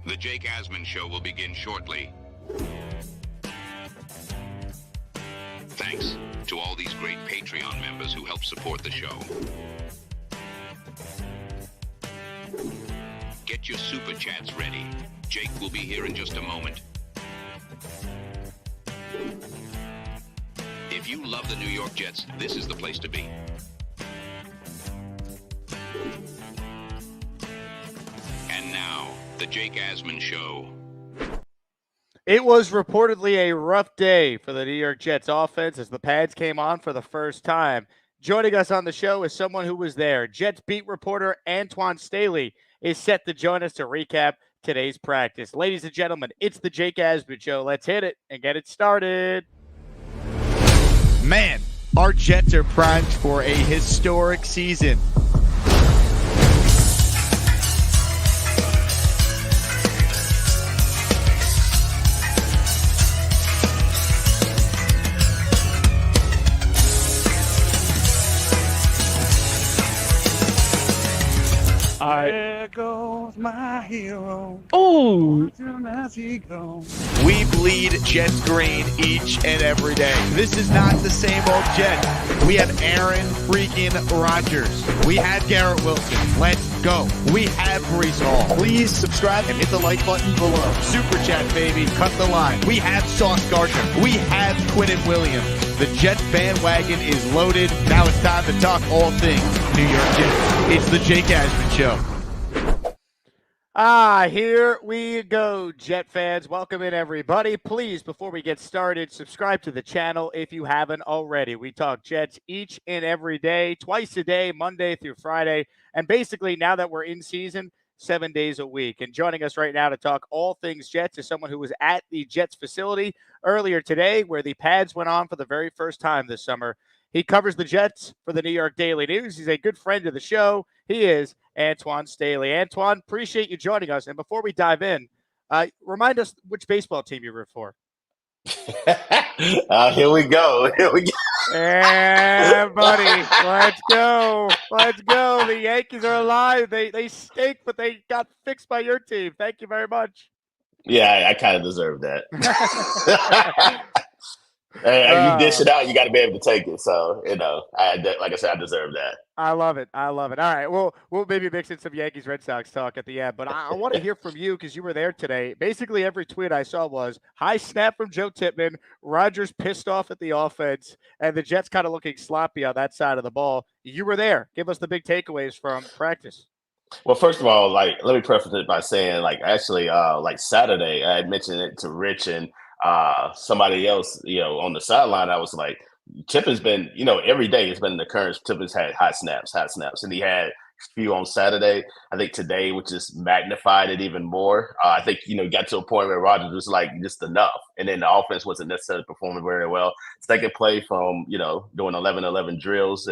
The Jake Asman Show will begin shortly. Thanks to all these great Patreon members who help support the show. Get your super chats ready. Jake will be here in just a moment. If you love the New York Jets, this is the place to be. And now, the Jake Asman Show. It was reportedly a rough day for the New York Jets offense as the pads came on for the first time. Joining us on the show is someone who was there. Jets beat reporter Antwan Staley is set to join us to recap today's practice. Ladies and gentlemen, it's the Jake Asman Show. Let's hit it and get it started. Man, our Jets are primed for a historic season. There goes my hero. Oh, As he goes. We bleed Jets green each and every day. This is not the same old Jets. We have Aaron freaking Rodgers. We have Garrett Wilson. Let's go. We have Brees Hall. Please subscribe and hit the like button below. Super chat, baby. Cut the line. We have Sauce Gardner. We have Quinnen Williams. The Jets bandwagon is loaded. Now it's time to talk all things New York Jets. It's the Jake Asman Show. Here we go, Jet fans. Welcome in, everybody. Please, before we get started, subscribe to the channel if you haven't already. We talk Jets each and every day, twice a day, Monday through Friday. And basically, now that we're in season, 7 days a week. And joining us right now to talk all things Jets is someone who was at the Jets facility earlier today, where the pads went on for the very first time this summer. He covers the Jets for the New York Daily News. He's a good friend of the show. He is Antwan Staley. Antwan, appreciate you joining us. And before we dive in, remind us which baseball team you root for. Here we go. Yeah, buddy. Let's go. Let's go. The Yankees are alive. They stink, but they got fixed by your team. Thank you very much. Yeah, I kind of deserve that. Hey, you dish it out, you got to be able to take it. So, like I said, I deserve that. I love it. I love it. All right. We'll maybe mix in some Yankees Red Sox talk at the end, but I want to hear from you because you were there today. Basically, every tweet I saw was high snap from Joe Tippmann, Rodgers pissed off at the offense, and the Jets kind of looking sloppy on that side of the ball. You were there. Give us the big takeaways from practice. Well, first of all, let me preface it by saying, actually, Saturday, I had mentioned it to Rich and somebody else, on the sideline. I was like, Tippin's been, every day it's been the occurrence. Tippin's had hot snaps, and he had a few on Saturday. I think today, which just magnified it even more. I think, got to a point where Rodgers was like, just enough. And then the offense wasn't necessarily performing very well. Second play from, doing 11-11 drills.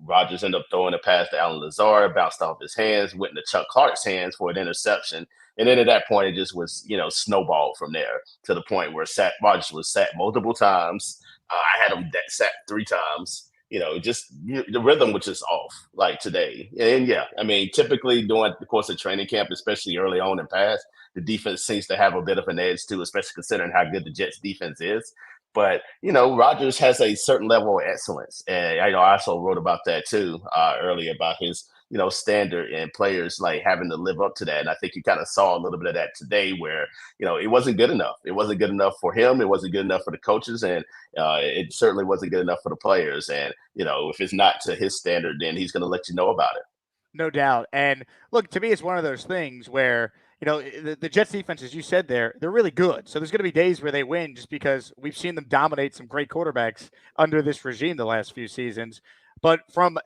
Rodgers ended up throwing a pass to Alan Lazard, bounced off his hands, went into Chuck Clark's hands for an interception. And then at that point, it just was, snowballed from there to the point where Rodgers was sacked multiple times. I had him sacked 3 times. The rhythm was just off like today. And yeah, I mean, typically during the course of training camp, especially early on in pass, the defense seems to have a bit of an edge too, especially considering how good the Jets defense is. But, Rodgers has a certain level of excellence. And I also wrote about that too earlier about his, standard and players like having to live up to that. And I think you kind of saw a little bit of that today where, it wasn't good enough. It wasn't good enough for him. It wasn't good enough for the coaches. And it certainly wasn't good enough for the players. And, if it's not to his standard, then he's going to let you know about it. No doubt. And look, to me, it's one of those things where, the Jets defense, as you said there, they're really good. So there's going to be days where they win just because we've seen them dominate some great quarterbacks under this regime the last few seasons. But from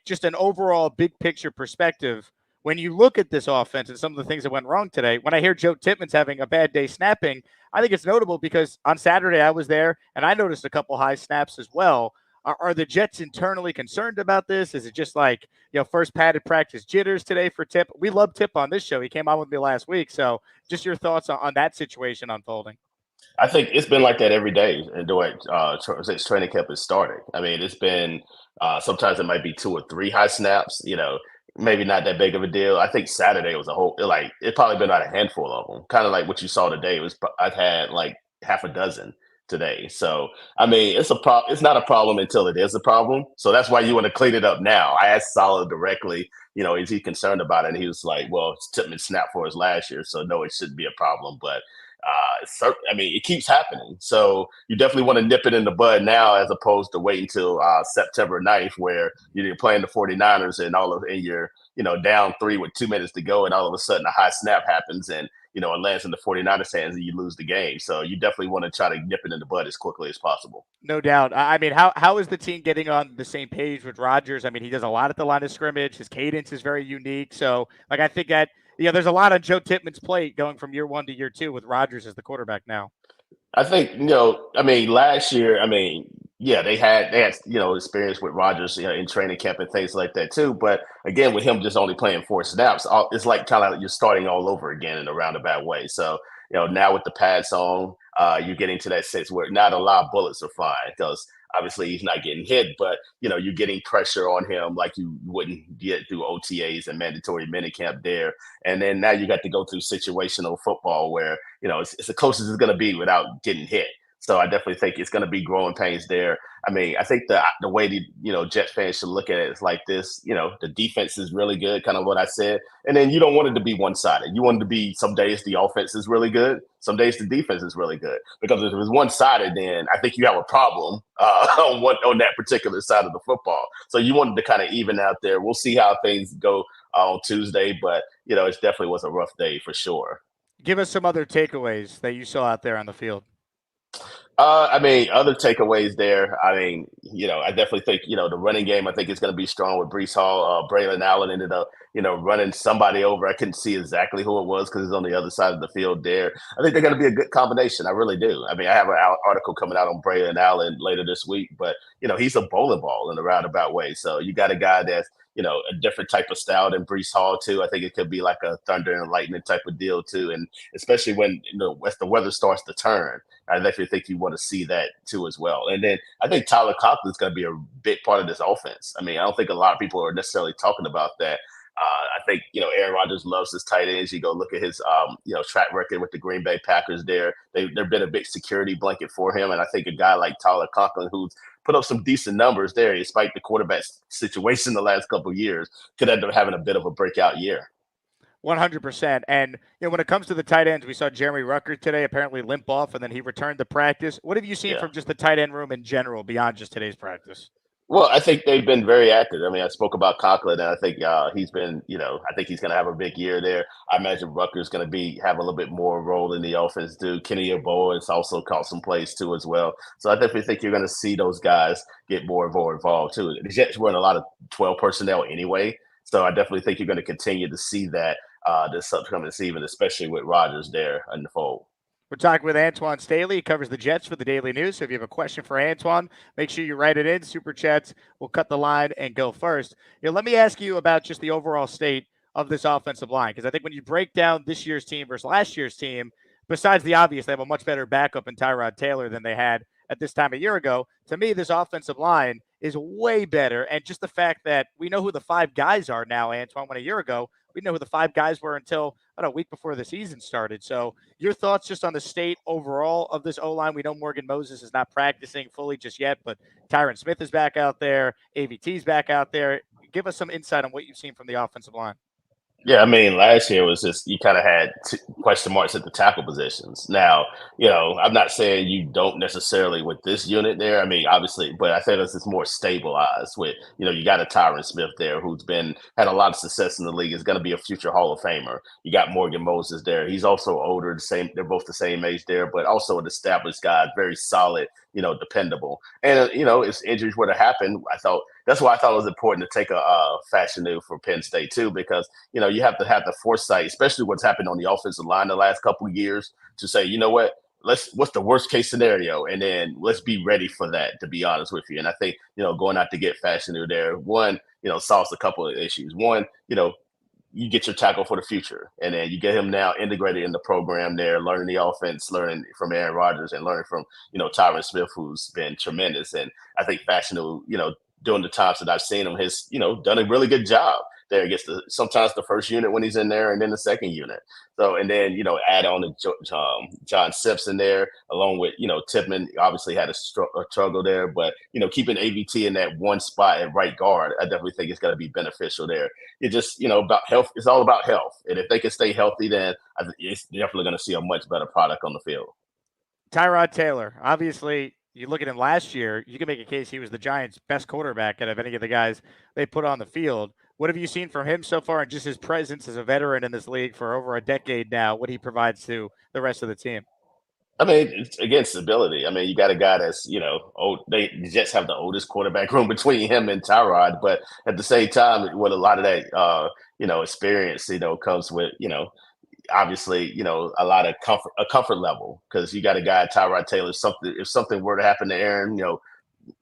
just an overall big picture perspective, when you look at this offense and some of the things that went wrong today, when I hear Joe Tippmann's having a bad day snapping, I think it's notable because on Saturday I was there and I noticed a couple high snaps as well. Are the Jets internally concerned about this? Is it just first padded practice jitters today for Tip? We love Tip on this show. He came on with me last week. So just your thoughts on that situation unfolding. I think it's been like that every day during since training camp has started. I mean, it's been sometimes it might be 2 or 3 high snaps. maybe not that big of a deal. I think Saturday was it probably been about a handful of them, kind of like what you saw today. I've had like half a dozen today. So I mean, it's a problem. It's not a problem until it is a problem. So that's why you want to clean it up now. I asked Salah directly, is he concerned about it? And he was like, well, Tipman snapped for us last year, so no, it shouldn't be a problem. But I mean, it keeps happening. So you definitely want to nip it in the bud now, as opposed to wait until September 9th, where you're playing the 49ers and you're, down 3 with 2 minutes to go. And all of a sudden a high snap happens and, it lands in the 49ers hands and you lose the game. So you definitely want to try to nip it in the bud as quickly as possible. No doubt. I mean, how is the team getting on the same page with Rodgers? I mean, he does a lot at the line of scrimmage. His cadence is very unique. So, like, I think that, there's a lot on Joe Tippmann's plate going from year 1 to year 2 with Rodgers as the quarterback now. I think, I mean, last year, yeah, they had experience with Rodgers, in training camp and things like that too. But again, with him just only playing 4 snaps, it's like kind of you're starting all over again in a roundabout way. So, now with the pads on, you're getting to that sense where not a lot of bullets are flying, because obviously he's not getting hit, but you're getting pressure on him like you wouldn't get through OTAs and mandatory minicamp there. And then now you got to go through situational football where, it's the closest it's going to be without getting hit. So I definitely think it's going to be growing pains there. I mean, I think the way Jet fans should look at it is like this. The defense is really good, kind of what I said. And then you don't want it to be one-sided. You want it to be some days the offense is really good, some days the defense is really good. Because if it was one-sided, then I think you have a problem on that particular side of the football. So you wanted to kind of even out there. We'll see how things go on Tuesday, but it definitely was a rough day for sure. Give us some other takeaways that you saw out there on the field. I mean, other takeaways there. I mean, I definitely think, the running game, I think is going to be strong with Brees Hall. Braylon Allen ended up, running somebody over. I couldn't see exactly who it was because it's on the other side of the field there. I think they're going to be a good combination. I really do. I mean, I have an article coming out on Braylon Allen later this week, but, he's a bowling ball in a roundabout way. So you got a guy that's, a different type of style than Brees Hall too. I think it could be like a thunder and lightning type of deal too. And especially when, as the weather starts to turn, I definitely think you want to see that too as well. And then I think Tyler Conklin is going to be a big part of this offense. I mean, I don't think a lot of people are necessarily talking about that. I think, Aaron Rodgers loves his tight ends. You go look at his, track record with the Green Bay Packers there. They've been a big security blanket for him. And I think a guy like Tyler Conklin, who's put up some decent numbers there, despite the quarterback situation the last couple of years, could end up having a bit of a breakout year. 100%. And, when it comes to the tight ends, we saw Jeremy Rucker today apparently limp off, and then he returned to practice. What have you seen from just the tight end room in general beyond just today's practice? Well, I think they've been very active. I mean, I spoke about Conklin, and I think he's been, I think he's going to have a big year there. I imagine Rucker's going to have a little bit more role in the offense too. Kenny Yeboah has also caught some plays too as well. So I definitely think you're going to see those guys get more and more involved too. The Jets run a lot of 12 personnel anyway, so I definitely think you're going to continue to see that this upcoming season, especially with Rodgers there in the fold. We're talking with Antwan Staley. He covers the Jets for the Daily News. So if you have a question for Antwan, make sure you write it in. Super Chats will cut the line and go first. Let me ask you about just the overall state of this offensive line, because I think when you break down this year's team versus last year's team, besides the obvious, they have a much better backup in Tyrod Taylor than they had at this time a year ago. To me, this offensive line is way better. And just the fact that we know who the 5 guys are now, Antwan, when a year ago, we didn't know who the 5 guys were until a week before the season started. So your thoughts just on the state overall of this O-line? We know Morgan Moses is not practicing fully just yet, but Tyron Smith is back out there. AVT's back out there. Give us some insight on what you've seen from the offensive line. Yeah, I mean, last year was just you kind of had question marks at the tackle positions. Now, I'm not saying you don't necessarily with this unit there. I mean, obviously, but I think it's more stabilized with, you got a Tyron Smith there who's had a lot of success in the league. Is going to be a future Hall of Famer. You got Morgan Moses there. He's also older, they're both the same age there, but also an established guy, very solid, dependable. And, if injuries were to happen, that's why I thought it was important to take a fashion new for Penn State too, because, you have to have the foresight, especially what's happened on the offensive line the last couple of years, to say, you know what, what's the worst case scenario? And then let's be ready for that, to be honest with you. And I think, going out to get fashion new there, one, solves a couple of issues. One, you get your tackle for the future, and then you get him now integrated in the program there, learning the offense, learning from Aaron Rodgers and learning from, Tyron Smith, who's been tremendous. And I think Fashionable, during the times that I've seen him has, done a really good job. there against sometimes the first unit when he's in there, and then the second unit. So, and then add on John Simpson there, along with Tipman. Obviously had a struggle there, but keeping AVT in that one spot at right guard, I definitely think it's going to be beneficial there. It just about health. It's all about health, and if they can stay healthy, then it's definitely going to see a much better product on the field. Tyrod Taylor, obviously, you look at him last year, you can make a case he was the Giants' best quarterback out of any of the guys they put on the field. What have you seen from him so far, and just his presence as a veteran in this league for over a decade now, what he provides to the rest of the team? I mean, it's, again, stability. I mean, you got a guy that's, old. The Jets have the oldest quarterback room between him and Tyrod, but at the same time, with a lot of that, experience, comes with, obviously, a lot of comfort level, because you got a guy, Tyrod Taylor. If something were to happen to Aaron,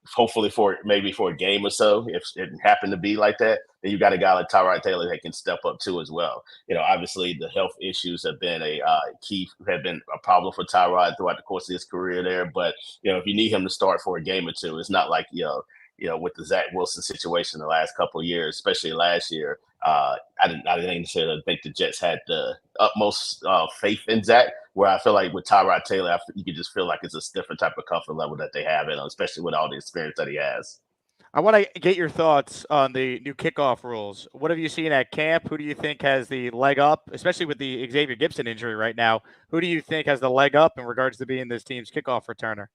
hopefully for a game or so, if it happened to be like that, then you got a guy like Tyrod Taylor that can step up too as well. Obviously the health issues have been a problem for Tyrod throughout the course of his career there. But if you need him to start for a game or two, it's not like with the Zach Wilson situation the last couple of years, especially last year. I didn't necessarily think the Jets had the utmost faith in Zach, where I feel like with Tyrod Taylor, you can just feel like it's a different type of comfort level that they have in, especially with all the experience that he has. I want to get your thoughts on the new kickoff rules. What have you seen at camp? Who do you think has the leg up, especially with the Xavier Gibson injury right now? Who do you think has the leg up in regards to being this team's kickoff returner?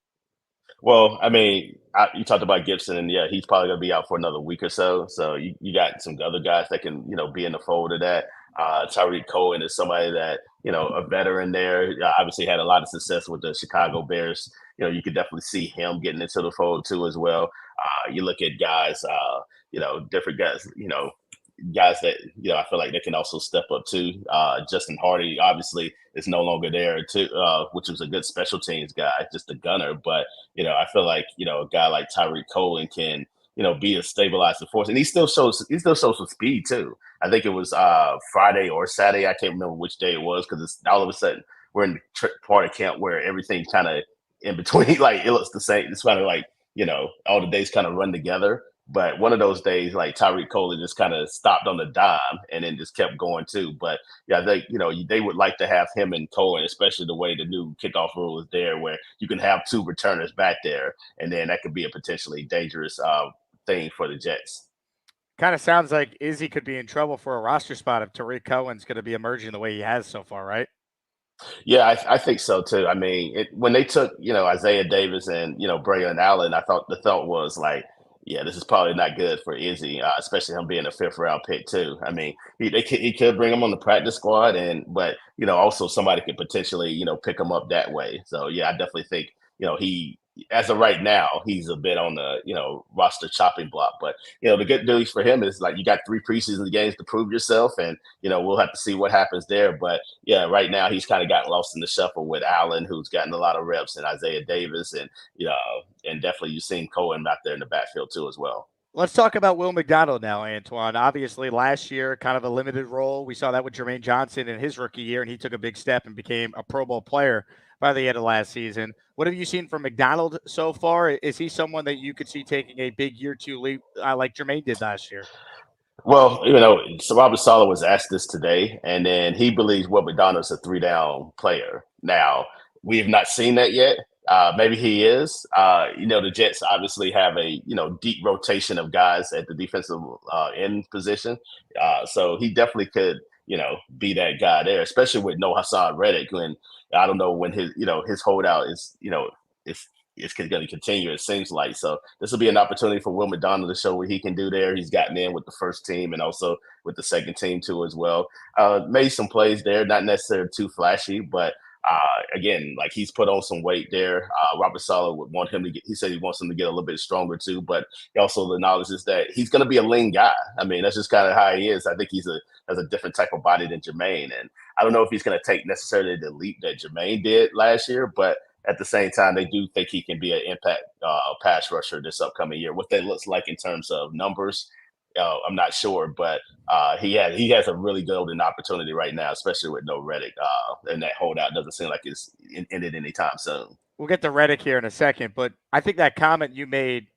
Well, I mean, you talked about Gibson, and yeah, he's probably going to be out for another week or so. So you got some other guys that can, be in the fold of that. Tyreek Cohen is somebody that, a veteran there. Obviously had a lot of success with the Chicago Bears. You could definitely see him getting into the fold too as well. You look at guys, different guys, guys that I feel like they can also step up too. Justin Hardy obviously is no longer there too, which was a good special teams guy, just a gunner. But I feel like a guy like Tyreek Cohen can be a stabilizing force, and he still shows some speed too. I think it was Friday or Saturday. I can't remember which day it was, because it's all of a sudden we're in the part of camp where everything kind of in between, like it looks the same. It's kind of like all the days kind of run together. But one of those days, like Tyreek Cohen just kind of stopped on the dime and then just kept going too. But yeah, they would like to have him and Cohen, especially the way the new kickoff rule is there, where you can have two returners back there, and then that could be a potentially dangerous thing for the Jets. Kind of sounds like Izzy could be in trouble for a roster spot if Tariq Cohen's going to be emerging the way he has so far, right? Yeah, I think so too. I mean, when they took Isaiah Davis and Braylon Allen, I thought the thought was like, yeah, this is probably not good for Izzy, especially him being a 5th round pick too. I mean, he could bring him on the practice squad, but also somebody could potentially pick him up that way. So yeah, I definitely think he, as of right now, he's a bit on the roster chopping block. But the good news for him is, like, you got 3 preseason games to prove yourself, and we'll have to see what happens there. But yeah, right now he's kind of gotten lost in the shuffle with Allen, who's gotten a lot of reps, and Isaiah Davis, and and definitely you've seen Cohen out there in the backfield too as well. Let's talk about Will McDonald now, Antwan. Obviously, last year, kind of a limited role. We saw that with Jermaine Johnson in his rookie year, and he took a big step and became a Pro Bowl player by the end of last season. What have you seen from McDonald so far? Is he someone that you could see taking a big year 2 leap like Jermaine did last year? Well, so Robert Saleh was asked this today, and then he believes Will McDonald is a 3-down player. Now, we have not seen that yet. Maybe he is. The Jets obviously have a deep rotation of guys at the defensive end position, so he definitely could be that guy there, especially with no Hassan Reddick. When I don't know when his holdout is it's going to continue, it seems like. So this will be an opportunity for Will McDonald to show what he can do there. He's gotten in with the first team and also with the second team too as well. Made some plays there, not necessarily too flashy, but again, like, he's put on some weight there. Robert Saleh would want him to he said he wants him to get a little bit stronger too, but he also acknowledges that he's going to be a lean guy. I mean, that's just kind of how he is. I think has a different type of body than Jermaine. And I don't know if he's going to take necessarily the leap that Jermaine did last year, but at the same time, they do think he can be an impact pass rusher this upcoming year. What that looks like in terms of numbers, I'm not sure, but he has a really golden opportunity right now, especially with no Reddick, and that holdout doesn't seem like it's ended anytime soon. We'll get to Reddick here in a second, but I think that comment you made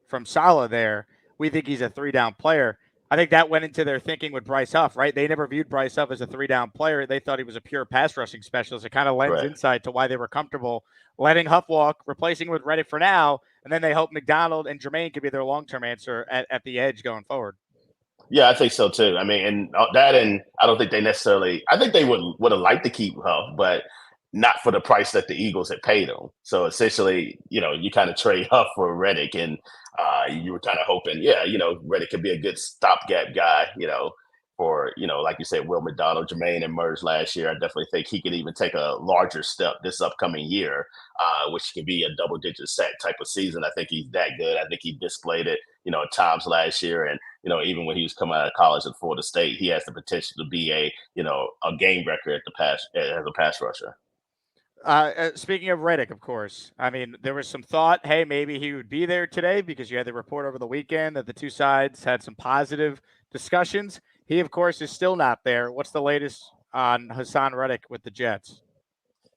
from Saleh there, we think he's a 3-down player. I think that went into their thinking with Bryce Huff, right? They never viewed Bryce Huff as a 3-down player. They thought he was a pure pass rushing specialist. It kind of lends Correct. insight to why they were comfortable letting Huff walk, replacing with Reddick for now, and then they hope McDonald and Jermaine could be their long-term answer at the edge going forward. Yeah, I think so too. I mean, and that, and I don't think they necessarily. I think they would have liked to keep Huff, but not for the price that the Eagles had paid him. So essentially, you kind of trade Huff for Reddick, and you were kind of hoping, Reddick could be a good stopgap guy, for like you said, Will McDonald, Jermaine emerged last year. I definitely think he could even take a larger step this upcoming year, which could be a double-digit sack type of season. I think he's that good. I think he displayed it, at times last year, and even when he was coming out of college at Florida State, he has the potential to be a game record as a pass rusher. Speaking of Reddick, of course, I mean, there was some thought, hey, maybe he would be there today because you had the report over the weekend that the two sides had some positive discussions. He, of course, is still not there. What's the latest on Hassan Reddick with the Jets?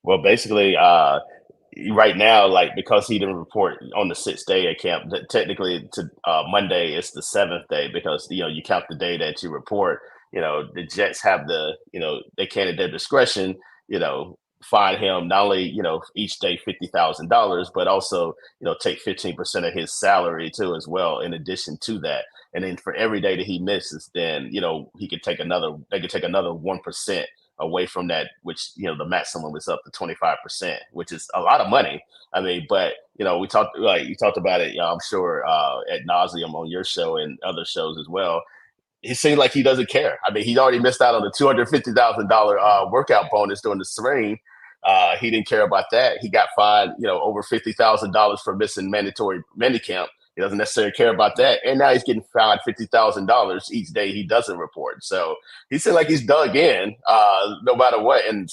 Well, basically, right now, like, because he didn't report on the 6th day of camp, technically to Monday is the 7th day because, you count the day that you report. The Jets have they can at their discretion, fine him not only each day $50,000, but also take 15% of his salary too as well. In addition to that, and then for every day that he misses, then he could take another. They could take another 1% away from that, which the maximum is up to 25%, which is a lot of money. I mean, but we talked you talked about it. I'm sure ad nauseum on your show and other shows as well. He seemed like he doesn't care. I mean, he'd already missed out on the $250,000 workout bonus during the spring. He didn't care about that. He got fined, over $50,000 for missing mandatory minicamp. He doesn't necessarily care about that. And now he's getting fined $50,000 each day he doesn't report. So he seemed like he's dug in no matter what. And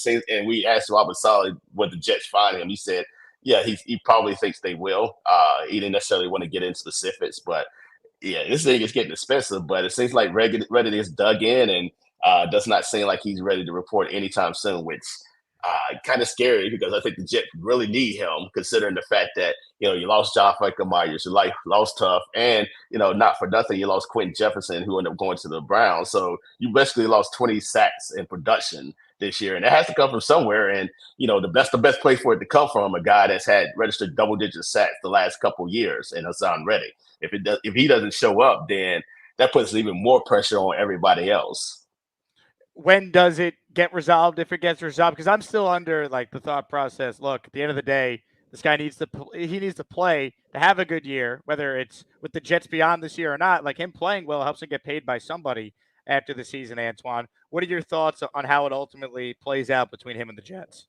we asked Robert Solid what the Jets fined him. He said, yeah, he probably thinks they will. He didn't necessarily want to get into specifics, but yeah, this thing is getting expensive. But it seems like Reddick is dug in and does not seem like he's ready to report anytime soon, which kind of scary because I think the Jets really need him, considering the fact that you lost John Franklin Myers, you lost Tough, and not for nothing you lost Quentin Jefferson, who ended up going to the Browns. So you basically lost 20 sacks in production this year, and it has to come from somewhere. And the best place for it to come from a guy that's had registered double-digit sacks the last couple years, and Hassan Reddick. If he doesn't show up, then that puts even more pressure on everybody else. When does it get resolved, if it gets resolved? Because I'm still under the thought process. Look, at the end of the day, this guy needs to play to have a good year, whether it's with the Jets beyond this year or not. Like, him playing well helps him get paid by somebody after the season. Antwan, what are your thoughts on how it ultimately plays out between him and the Jets?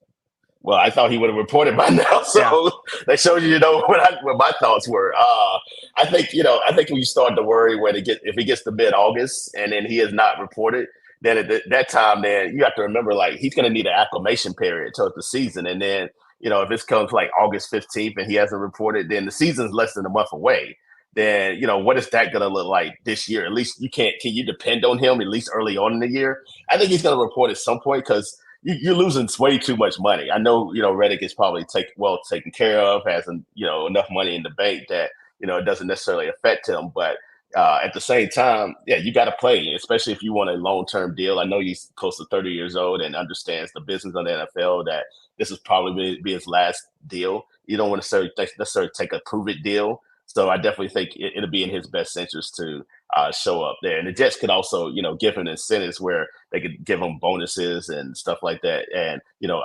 Well, I thought he would have reported by now, so they showed you, what my thoughts were. I think when you start to worry if he gets to mid-August and then he has not reported, then at that time, then you have to remember, he's going to need an acclimation period towards the season. And then, if this comes August 15th and he hasn't reported, then the season's less than a month away. Then, what is that going to look like this year? At least can you depend on him at least early on in the year? I think he's going to report at some point because you're losing way too much money. I know, Reddick is probably taken care of, has, enough money in the bank that, it doesn't necessarily affect him. But at the same time, yeah, you got to play, especially if you want a long-term deal. I know he's close to 30 years old and understands the business of the NFL, that this is probably be his last deal. You don't want to necessarily take a prove-it deal. So I definitely think it'll be in his best interest to show up there. And the Jets could also, give him incentives where they could give him bonuses and stuff like that, and,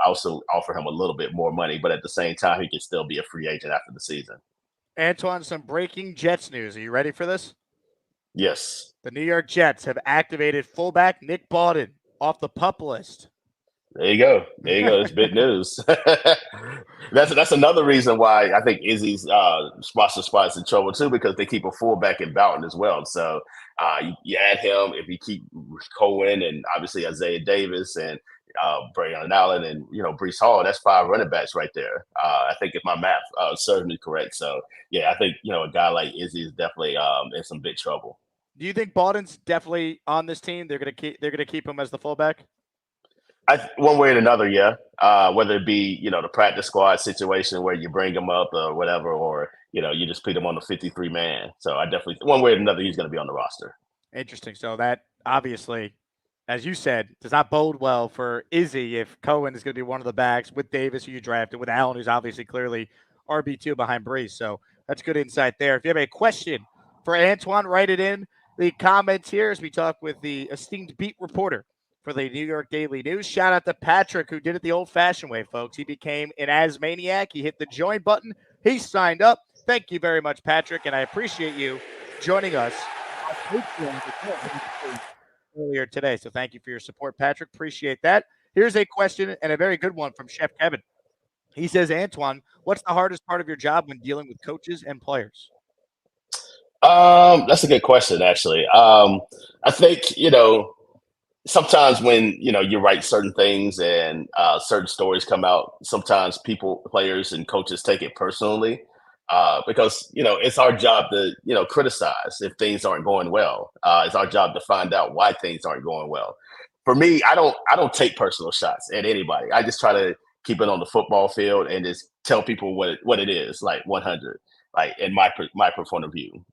also offer him a little bit more money. But at the same time, he can still be a free agent after the season. Antwan, some breaking Jets news. Are you ready for this? Yes. The New York Jets have activated fullback Nick Bawden off the PUP list. There you go. It's big news. That's another reason why I think Izzy's roster spot is in trouble too, because they keep a fullback in Bowden as well. So you add him, if you keep Cohen and obviously Isaiah Davis and Braylon Allen and Breece Hall, that's 5 running backs right there. I think if my math serves me correct. So yeah, I think a guy like Izzy is definitely in some big trouble. Do you think Bawden's definitely on this team? They're gonna keep him as the fullback? One way or another, yeah. Whether it be, the practice squad situation where you bring him up or whatever, or, you just put him on the 53-man. So I definitely, one way or another, he's going to be on the roster. Interesting. So that obviously, as you said, does not bode well for Izzy if Cohen is going to be one of the backs with Davis, who you drafted, with Allen, who's obviously clearly RB2 behind Brees. So that's good insight there. If you have a question for Antwan, write it in the comments here as we talk with the esteemed beat reporter for the New York Daily News. Shout out to Patrick, who did it the old-fashioned way, folks. He became an Asmaniac. He hit the join button. He signed up. Thank you very much, Patrick, and I appreciate you joining us on Patreon earlier today. So thank you for your support, Patrick. Appreciate that. Here's a question, and a very good one, from Chef Kevin. He says, Antwan, what's the hardest part of your job when dealing with coaches and players? That's a good question, actually. I think, sometimes when, you write certain things and certain stories come out, sometimes people, players and coaches take it personally because, it's our job to, criticize if things aren't going well. It's our job to find out why things aren't going well. For me, I don't take personal shots at anybody. I just try to keep it on the football field and just tell people what it is, like 100, like in my point of view.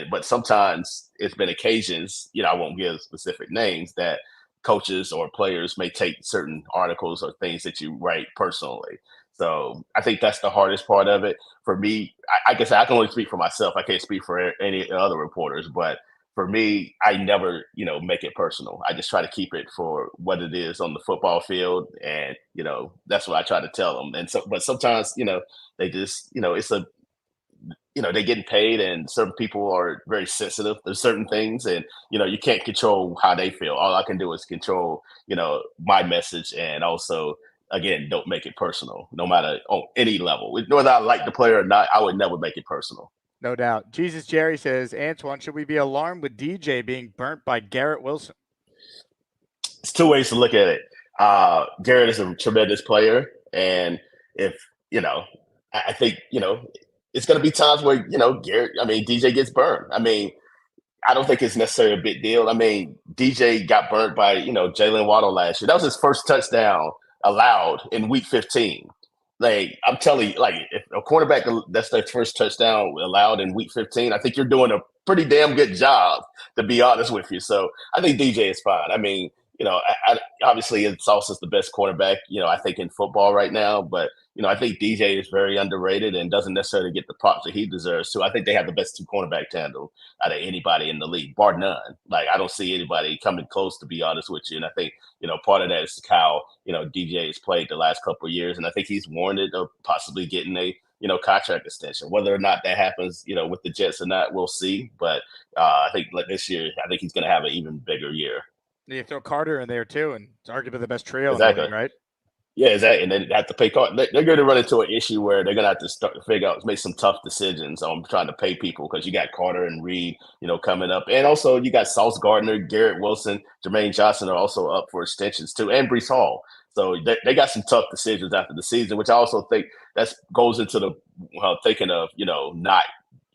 But sometimes it's been occasions, I won't give specific names, that coaches or players may take certain articles or things that you write personally. So I think that's the hardest part of it. For me, I guess I can only speak for myself. I can't speak for any other reporters, but for me, I never, make it personal. I just try to keep it for what it is on the football field. And, that's what I try to tell them. And so, but sometimes, they just, it's a, they're getting paid, and certain people are very sensitive to certain things, and you can't control how they feel. All I can do is control my message, and also, again, don't make it personal, no matter on any level. Whether I like the player or not, I would never make it personal. No doubt. Jesus Jerry says, Antwan, should we be alarmed with DJ being burnt by Garrett Wilson? It's two ways to look at it. Garrett is a tremendous player, and if I think it's going to be times where DJ gets burned. I don't think it's necessarily a big deal. DJ got burnt by Jalen Waddle last year. That was his first touchdown allowed in Week 15. Like, I'm telling you, like, if a quarterback, that's their first touchdown allowed in Week 15, I think you're doing a pretty damn good job, to be honest with you. So I think DJ is fine. Obviously, Sauce is the best quarterback, I think, in football right now. But, I think DJ is very underrated and doesn't necessarily get the props that he deserves to. I think they have the best two cornerback tandem out of anybody in the league, bar none. Like, I don't see anybody coming close, to be honest with you. And I think, part of that is how, DJ has played the last couple of years. And I think he's warranted of possibly getting a, contract extension. Whether or not that happens, with the Jets or not, we'll see. But I think like this year, I think he's going to have an even bigger year. You throw Carter in there too, and it's arguably the best trio Exactly. in the league, right? Yeah, exactly. And then have to pay Carter. They're going to run into an issue where they're going to have to start to figure out, make some tough decisions on trying to pay people, because you got Carter and Reed, coming up. And also you got Sauce Gardner, Garrett Wilson, Jermaine Johnson are also up for extensions too, and Brees Hall. So they got some tough decisions after the season, which I also think that goes into the thinking of, not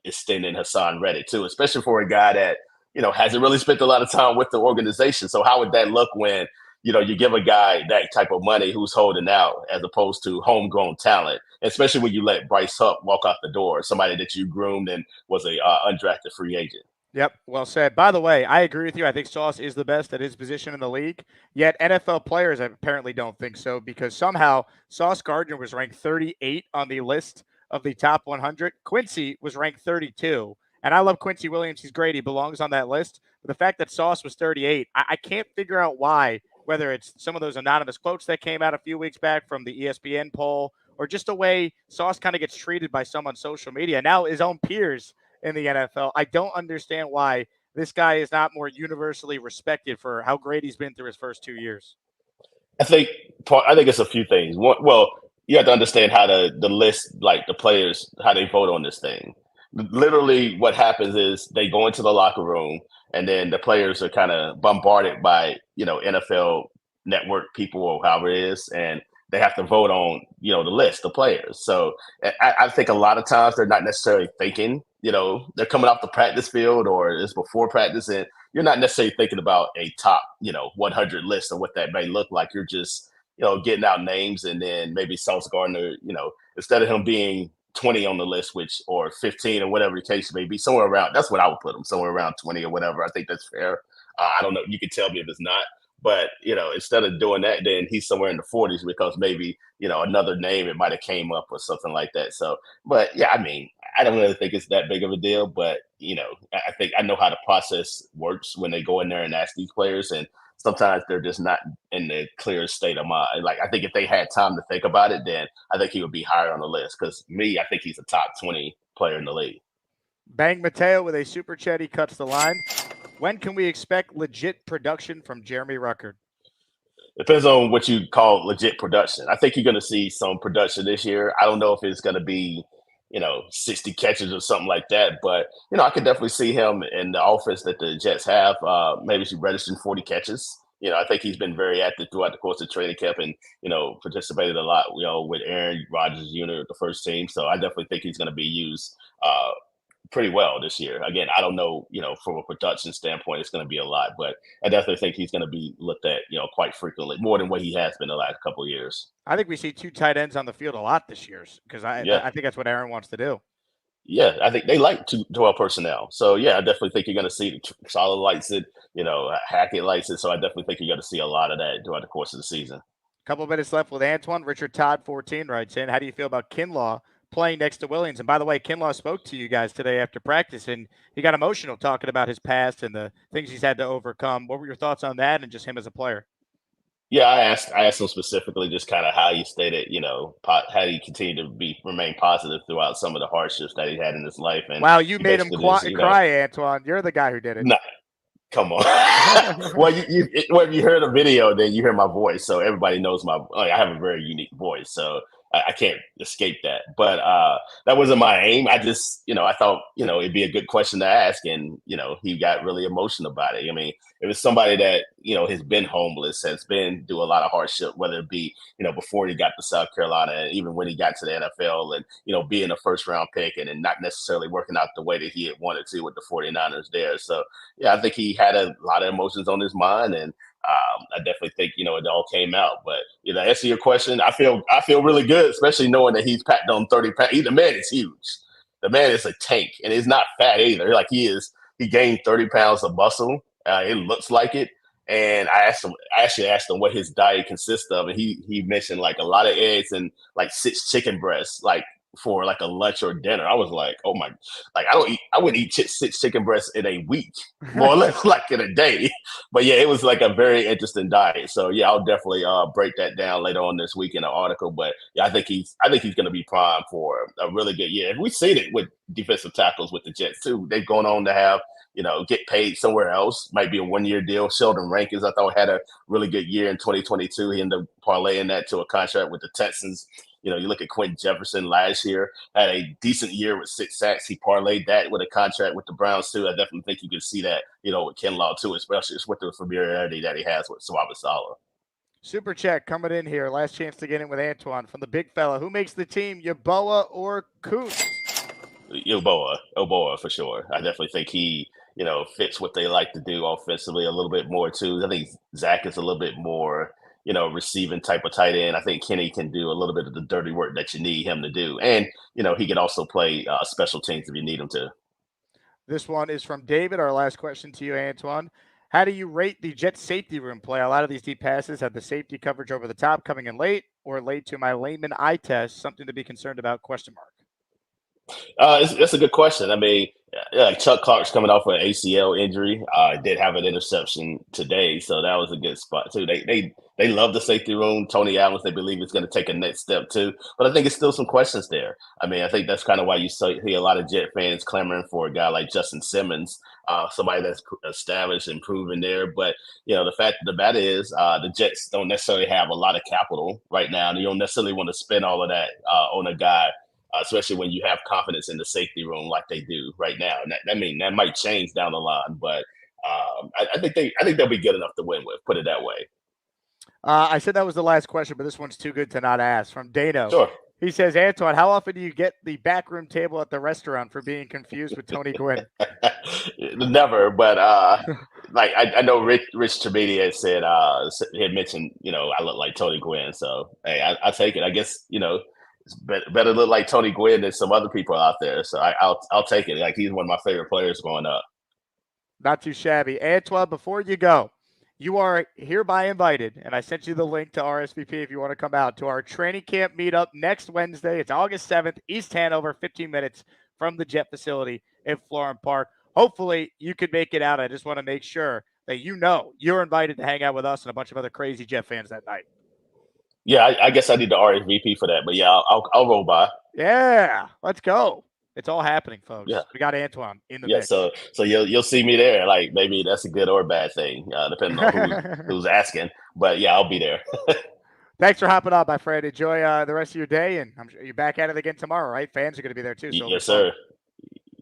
extending Hassan Reddick too, especially for a guy that, hasn't really spent a lot of time with the organization. So how would that look when, you give a guy that type of money who's holding out, as opposed to homegrown talent, especially when you let Bryce Hupp walk out the door, somebody that you groomed and was a undrafted free agent. Yep, well said. By the way, I agree with you. I think Sauce is the best at his position in the league, yet NFL players apparently don't think so, because somehow Sauce Gardner was ranked 38 on the list of the top 100. Quincy was ranked 32. And I love Quincy Williams. He's great. He belongs on that list. But the fact that Sauce was 38, I can't figure out why, whether it's some of those anonymous quotes that came out a few weeks back from the ESPN poll, or just the way Sauce kind of gets treated by some on social media. Now his own peers in the NFL. I don't understand why this guy is not more universally respected for how great he's been through his first 2 years. I think it's a few things. Well, you have to understand how the list, like the players, how they vote on this thing. Literally what happens is they go into the locker room, and then the players are kind of bombarded by, NFL network people or however it is, and they have to vote on, the list, the players. So I think a lot of times they're not necessarily thinking, they're coming off the practice field or it's before practice, and you're not necessarily thinking about a top, 100 list or what that may look like. You're just, getting out names, and then maybe Sauce Gardner, instead of him being 20 on the list, or 15 or whatever the case may be, somewhere around. That's what I would put him, somewhere around 20 or whatever. I think that's fair. I don't know. You can tell me if it's not. But, instead of doing that, then he's somewhere in the 40s because maybe, another name, it might have came up or something like that. So, but yeah, I mean, I don't really think it's that big of a deal. But, I think I know how the process works when they go in there and ask these players. And sometimes they're just not in the clearest state of mind. Like, I think if they had time to think about it, then I think he would be higher on the list. Because I think he's a top 20 player in the league. Bang Mateo with a super chat. He cuts the line. When can we expect legit production from Jeremy Ruckert? Depends on what you call legit production. I think you're going to see some production this year. I don't know if it's going to be, 60 catches or something like that. But, I could definitely see him in the offense that the Jets have. Maybe he's registering 40 catches. I think he's been very active throughout the course of training camp and, participated a lot, with Aaron Rodgers Jr., the first team. So I definitely think he's going to be used pretty well this year. Again, I don't know, from a production standpoint, it's going to be a lot, but I definitely think he's going to be looked at, quite frequently, more than what he has been the last couple of years. I think we see 2 tight ends on the field a lot this year because I think that's what Aaron wants to do. Yeah, I think they like 12 personnel. So, yeah, I definitely think you're going to see Solid likes it, Hackett likes it. So I definitely think you're going to see a lot of that throughout the course of the season. Couple minutes left with Antwan. Richard Todd 14 writes in, how do you feel about Kinlaw playing next to Williams? And by the way, Kinlaw spoke to you guys today after practice, and he got emotional talking about his past and the things he's had to overcome. What were your thoughts on that and just him as a player? Yeah, I asked him specifically just kind of how he stated, how he continued to remain positive throughout some of the hardships that he had in his life. And wow, you made him cry, Antwan. You're the guy who did it. No, come on. Well, when you heard the video, then you hear my voice, so everybody knows I have a very unique voice, so I can't escape that. But that wasn't my aim. I just, I thought, it'd be a good question to ask. And, he got really emotional about it. I mean, it was somebody that, has been homeless, has been through a lot of hardship, whether it be, before he got to South Carolina and even when he got to the NFL and, being a first round pick and not necessarily working out the way that he had wanted to with the 49ers there. So, yeah, I think he had a lot of emotions on his mind, and I definitely think, it all came out. But, to answer your question, I feel really good, especially knowing that he's packed on 30 pounds. The man is huge. The man is a tank, and he's not fat either. Like he gained 30 pounds of muscle. It looks like it. And I actually asked him what his diet consists of. And he mentioned like a lot of eggs and like 6 chicken breasts, like for like a lunch or dinner. I was like, oh my, like I wouldn't eat 6 chicken breasts in a week, more or less like in a day. But yeah, it was like a very interesting diet. So yeah, I'll definitely break that down later on this week in an article. But yeah, I think he's going to be primed for a really good year. And we've seen it with defensive tackles with the Jets too. They've gone on to have, get paid somewhere else. Might be a 1-year deal. Sheldon Rankins, I thought, had a really good year in 2022. He ended up parlaying that to a contract with the Texans. You look at Quentin Jefferson last year, had a decent year with 6 sacks. He parlayed that with a contract with the Browns too. I definitely think you can see that, with Kinlaw too, especially with the familiarity that he has with Swab Salah. Super chat coming in here. Last chance to get in with Antwan from the big fella. Who makes the team, Yeboah or Kuntz? Yeboah for sure. I definitely think he, fits what they like to do offensively a little bit more too. I think Zach is a little bit more, receiving type of tight end. I think Kenny can do a little bit of the dirty work that you need him to do. And, he can also play special teams if you need him to. This one is from David. Our last question to you, Antwan. How do you rate the Jets safety room play? A lot of these deep passes have the safety coverage over the top coming in late or late to my layman eye test. Something to be concerned about, question mark. That's a good question. I mean, like Chuck Clark's coming off an ACL injury. Did have an interception today, so that was a good spot too. They love the safety room. Tony Adams, they believe it's going to take a next step too. But I think it's still some questions there. I mean, I think that's kind of why you see a lot of Jet fans clamoring for a guy like Justin Simmons, somebody that's established and proven there. But the fact of the matter is, the Jets don't necessarily have a lot of capital right now. And you don't necessarily want to spend all of that on a guy. Especially when you have confidence in the safety room like they do right now. And that might change down the line, but I think they'll be good enough to win with, put it that way. I said that was the last question, but this one's too good to not ask. From Dano. Sure. He says, Antwan, how often do you get the backroom table at the restaurant for being confused with Tony Gwynn? Never, but like I know Rich Tremedy had said, he had mentioned, I look like Tony Gwynn. So, hey, I take it. I guess, better look like Tony Gwynn than some other people out there. So I'll take it. Like, he's one of my favorite players going up. Not too shabby. Antwan, before you go, you are hereby invited, and I sent you the link to RSVP if you want to come out to our training camp meetup next Wednesday. It's August 7th, East Hanover, 15 minutes from the Jet facility in Florham Park. Hopefully, you could make it out. I just want to make sure that you're invited to hang out with us and a bunch of other crazy Jet fans that night. Yeah, I guess I need the RSVP for that, but yeah, I'll roll by. Yeah, let's go. It's all happening, folks. Yeah. We got Antwan in the Yeah, mix. so you'll see me there. Like, maybe that's a good or a bad thing, depending on who's asking. But yeah, I'll be there. Thanks for hopping on, my friend. Enjoy the rest of your day, and I'm sure you're back at it again tomorrow, right? Fans are going to be there too. So Yes, sir.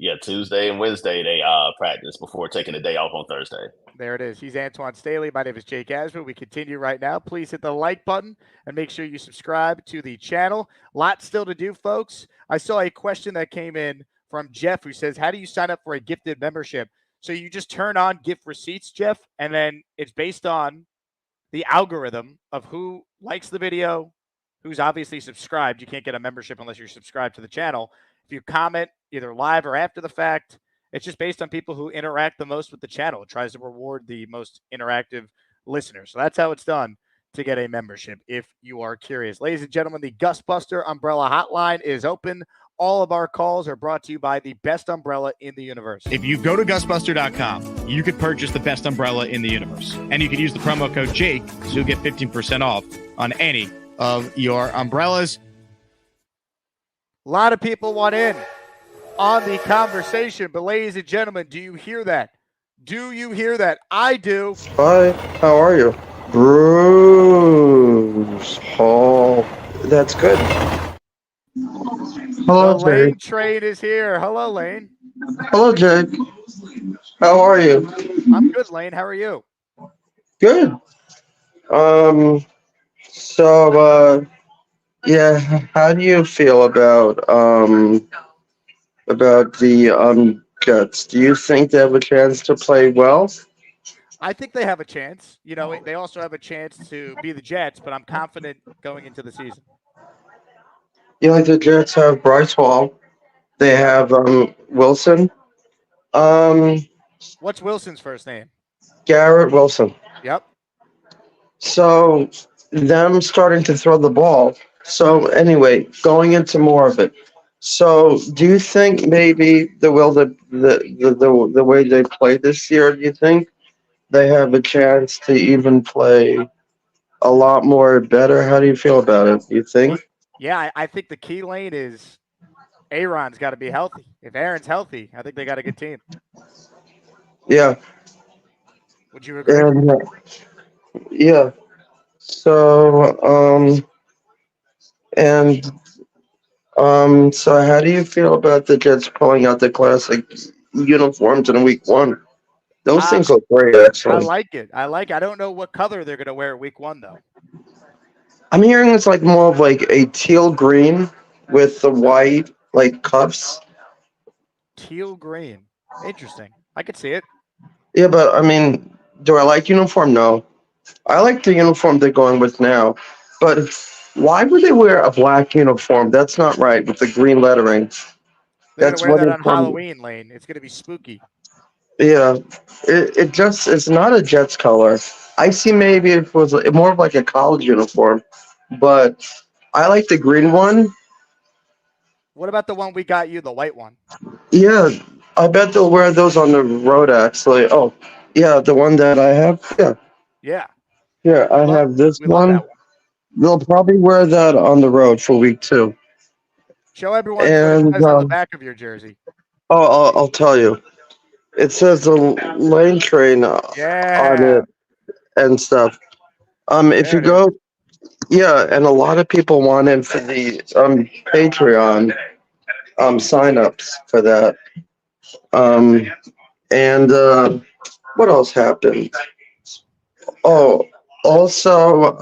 Yeah, Tuesday and Wednesday they practice before taking the day off on Thursday. There it is. He's Antwan Staley. My name is Jake Asman. We continue right now. Please hit the like button and make sure you subscribe to the channel. Lots still to do, folks. I saw a question that came in from Jeff who says, how do you sign up for a gifted membership? So you just turn on gift receipts, Jeff, and then it's based on the algorithm of who likes the video, who's obviously subscribed. You can't get a membership unless you're subscribed to the channel. If you comment either live or after the fact, it's just based on people who interact the most with the channel. It tries to reward the most interactive listeners. So that's how it's done to get a membership if you are curious. Ladies and gentlemen, the Gustbuster Umbrella Hotline is open. All of our calls are brought to you by the best umbrella in the universe. If you go to gustbuster.com, you could purchase the best umbrella in the universe. And you could use the promo code Jake, so you'll get 15% off on any of your umbrellas. A lot of people want in on the conversation, but ladies and gentlemen, do you hear that? Do you hear that? I do. Hi, how are you? Bruce Hall. That's good. Hello, The Lane Jake. train is here. Hello, Lane. Hello, Jake. How are you? I'm good, Lane. How are you? Good. Yeah, how do you feel about the Jets? Do you think they have a chance to play well? I think they have a chance. You know, they also have a chance to be the Jets, but I'm confident going into the season. You know, like the Jets have Bryce Hall. They have Wilson. What's Wilson's first name? Garrett Wilson. Yep. So them starting to throw the ball. So anyway, going into more of it. So do you think maybe the way they played this year, do you think they have a chance to even play a lot more better? How do you feel about it? Do you think? Yeah, I think the key, Lane, is Aaron's got to be healthy. If Aaron's healthy, I think they got a good team. Yeah. Would you agree? And yeah. So so how do you feel about the Jets pulling out the classic uniforms in week 1? Those things look great, actually. I like it. I don't know what color they're going to wear week 1, though. I'm hearing it's like more of like a teal green with the white like cuffs. Teal green. Interesting. I could see it. Yeah, but I mean, do I like uniform? No. I like the uniform they're going with now. But why would they wear a black uniform? That's not right with the green lettering. They're That's going to wear what that on it's from. Halloween, Lane. It's going to be spooky. Yeah, it's not a Jets color. I see maybe if it was more of like a college uniform, but I like the green one. What about the one we got you, the white one? Yeah, I bet they'll wear those on the road actually. Oh, yeah, the one that I have. Yeah, Yeah. I have this We love one. that one. They'll probably wear that on the road for week 2. Show everyone And what it says on the back of your jersey. oh, I'll tell you. It says the lane train on Yeah. it and stuff. If There you it is. go, yeah, and a lot of people want in for the Patreon signups for that. And what else happened? Oh, also,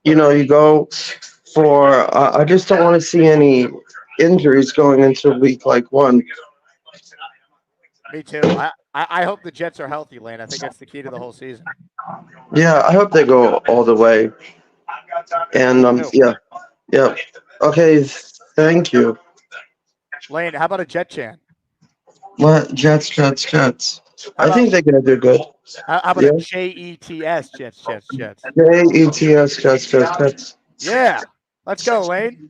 you go for. I just don't want to see any injuries going into week like 1. Me too. I hope the Jets are healthy, Lane. I think that's the key to the whole season. Yeah, I hope they go all the way. And yeah. Okay, thank you. Lane, how about a Jet chant? What? Jets. How I about think they're gonna do good. how about Yeah. a Jets, Jets? Jets. Jets. Yeah. Let's go, Lane.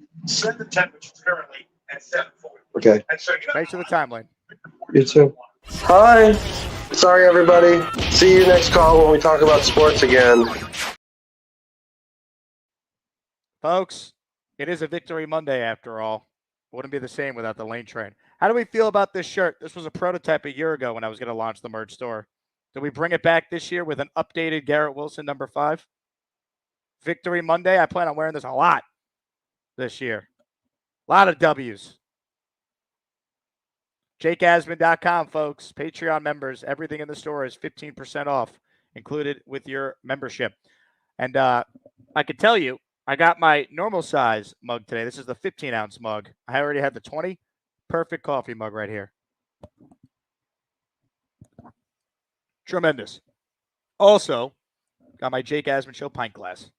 Okay. Thanks for the time, Lane. You too. Hi. Sorry, everybody. See you next call when we talk about sports again. Folks, it is a Victory Monday after all. Wouldn't be the same without the Lane train. How do we feel about this shirt? This was a prototype a year ago when I was going to launch the merch store. Do we bring it back this year with an updated Garrett Wilson number 5? Victory Monday. I plan on wearing this a lot this year. A lot of W's. JakeAsman.com, folks. Patreon members. Everything in the store is 15% off, included with your membership. And I can tell you, I got my normal size mug today. This is the 15-ounce mug. I already had the 20. Perfect coffee mug right here. Tremendous. Also, got my Jake Asman Show pint glass.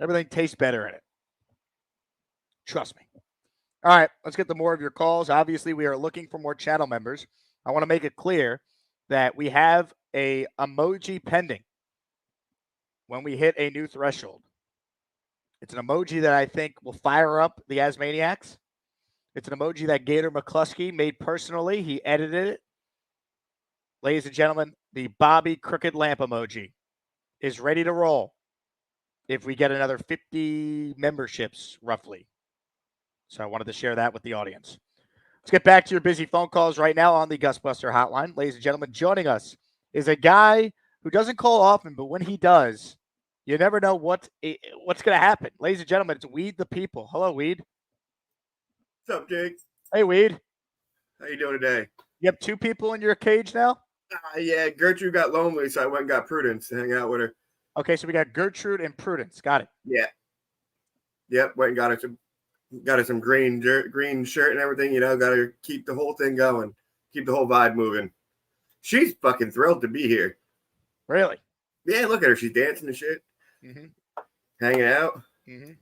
Everything tastes better in it. Trust me. All right, let's get to more of your calls. Obviously, we are looking for more channel members. I want to make it clear that we have a emoji pending when we hit a new threshold. It's an emoji that I think will fire up the Asmaniacs. It's an emoji that Gator McCluskey made personally. He edited it. Ladies and gentlemen, the Bobby Crooked Lamp emoji is ready to roll if we get another 50 memberships, roughly. So I wanted to share that with the audience. Let's get back to your busy phone calls right now on the Gusbuster hotline. Ladies and gentlemen, joining us is a guy who doesn't call often, but when he does, you never know what's going to happen. Ladies and gentlemen, it's Weed the People. Hello, Weed. What's up, Jake? Hey, Weed. How you doing today? You have 2 people in your cage now? Yeah, Gertrude got lonely, so I went and got Prudence to hang out with her. Okay, so we got Gertrude and Prudence. Got it. Yeah. Yep, went and got her some green shirt and everything, you know, got her keep the whole thing going, keep the whole vibe moving. She's fucking thrilled to be here. Really? Yeah, look at her. She's dancing and shit. Mm-hmm. Hanging out. Mm-hmm.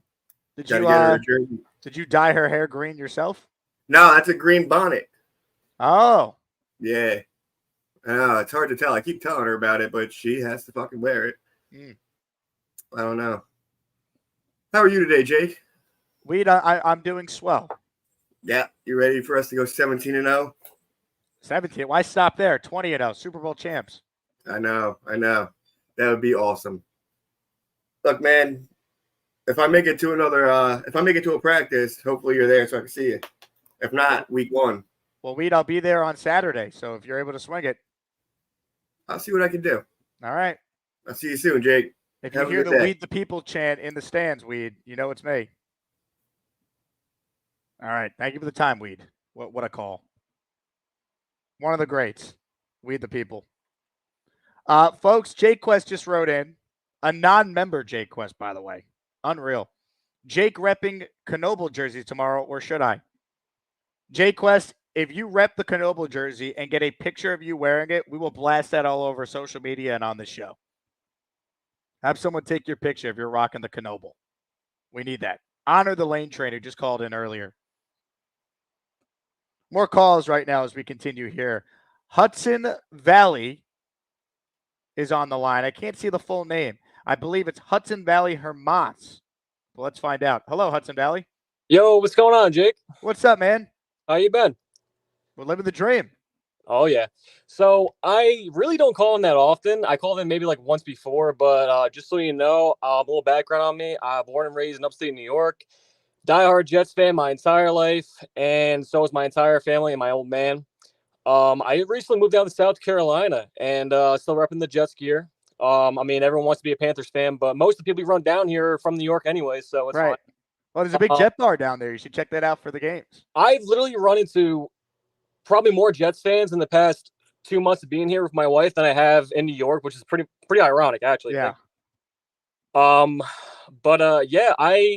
Did you dye her hair green yourself? No, that's a green bonnet. Oh. Yeah. I know, it's hard to tell. I keep telling her about it, but she has to fucking wear it. I don't know. How are you today, Jake? Weed, I'm doing swell. Yeah. You ready for us to go 17-0? 17. Why stop there? 20-0. Super Bowl champs. I know. That would be awesome. Look, man, if I make it to a practice, hopefully you're there so I can see you. If not, week 1. Well, Weed, I'll be there on Saturday. So if you're able to swing it, I'll see what I can do. all right. I'll see you soon, Jake. If Have you a hear good the day. Weed the People chant in the stands, Weed, you know it's me. All right. Thank you for the time, Weed. What a call. One of the greats. Weed the People. Folks, Jake Quest just wrote in. A non-member Jake Quest, by the way. Unreal. Jake repping Knoble jersey tomorrow, or should I? Jake Quest, if you rep the Knoble jersey and get a picture of you wearing it, we will blast that all over social media and on the show. Have someone take your picture if you're rocking the Knoble. We need that. Honor the Lane train who just called in earlier. More calls right now as we continue here. Hudson Valley is on the line. I can't see the full name. I believe it's Hudson Valley Hermas. Well, let's find out. Hello, Hudson Valley. Yo, what's going on, Jake? What's up, man? How you been? We're living the dream. Oh, yeah. So I really don't call in that often. I called in maybe like once before, but just so you know, a little background on me. Born and raised in upstate New York. Diehard Jets fan my entire life, and so is my entire family and my old man. I recently moved down to South Carolina and still repping the Jets gear. I mean, everyone wants to be a Panthers fan, but most of the people who run down here are from New York anyway, so it's right. fine. Well, there's a big Jet bar down there. You should check that out for the games. I've literally run into probably more Jets fans in the past 2 months of being here with my wife than I have in New York, which is pretty ironic, actually. Yeah.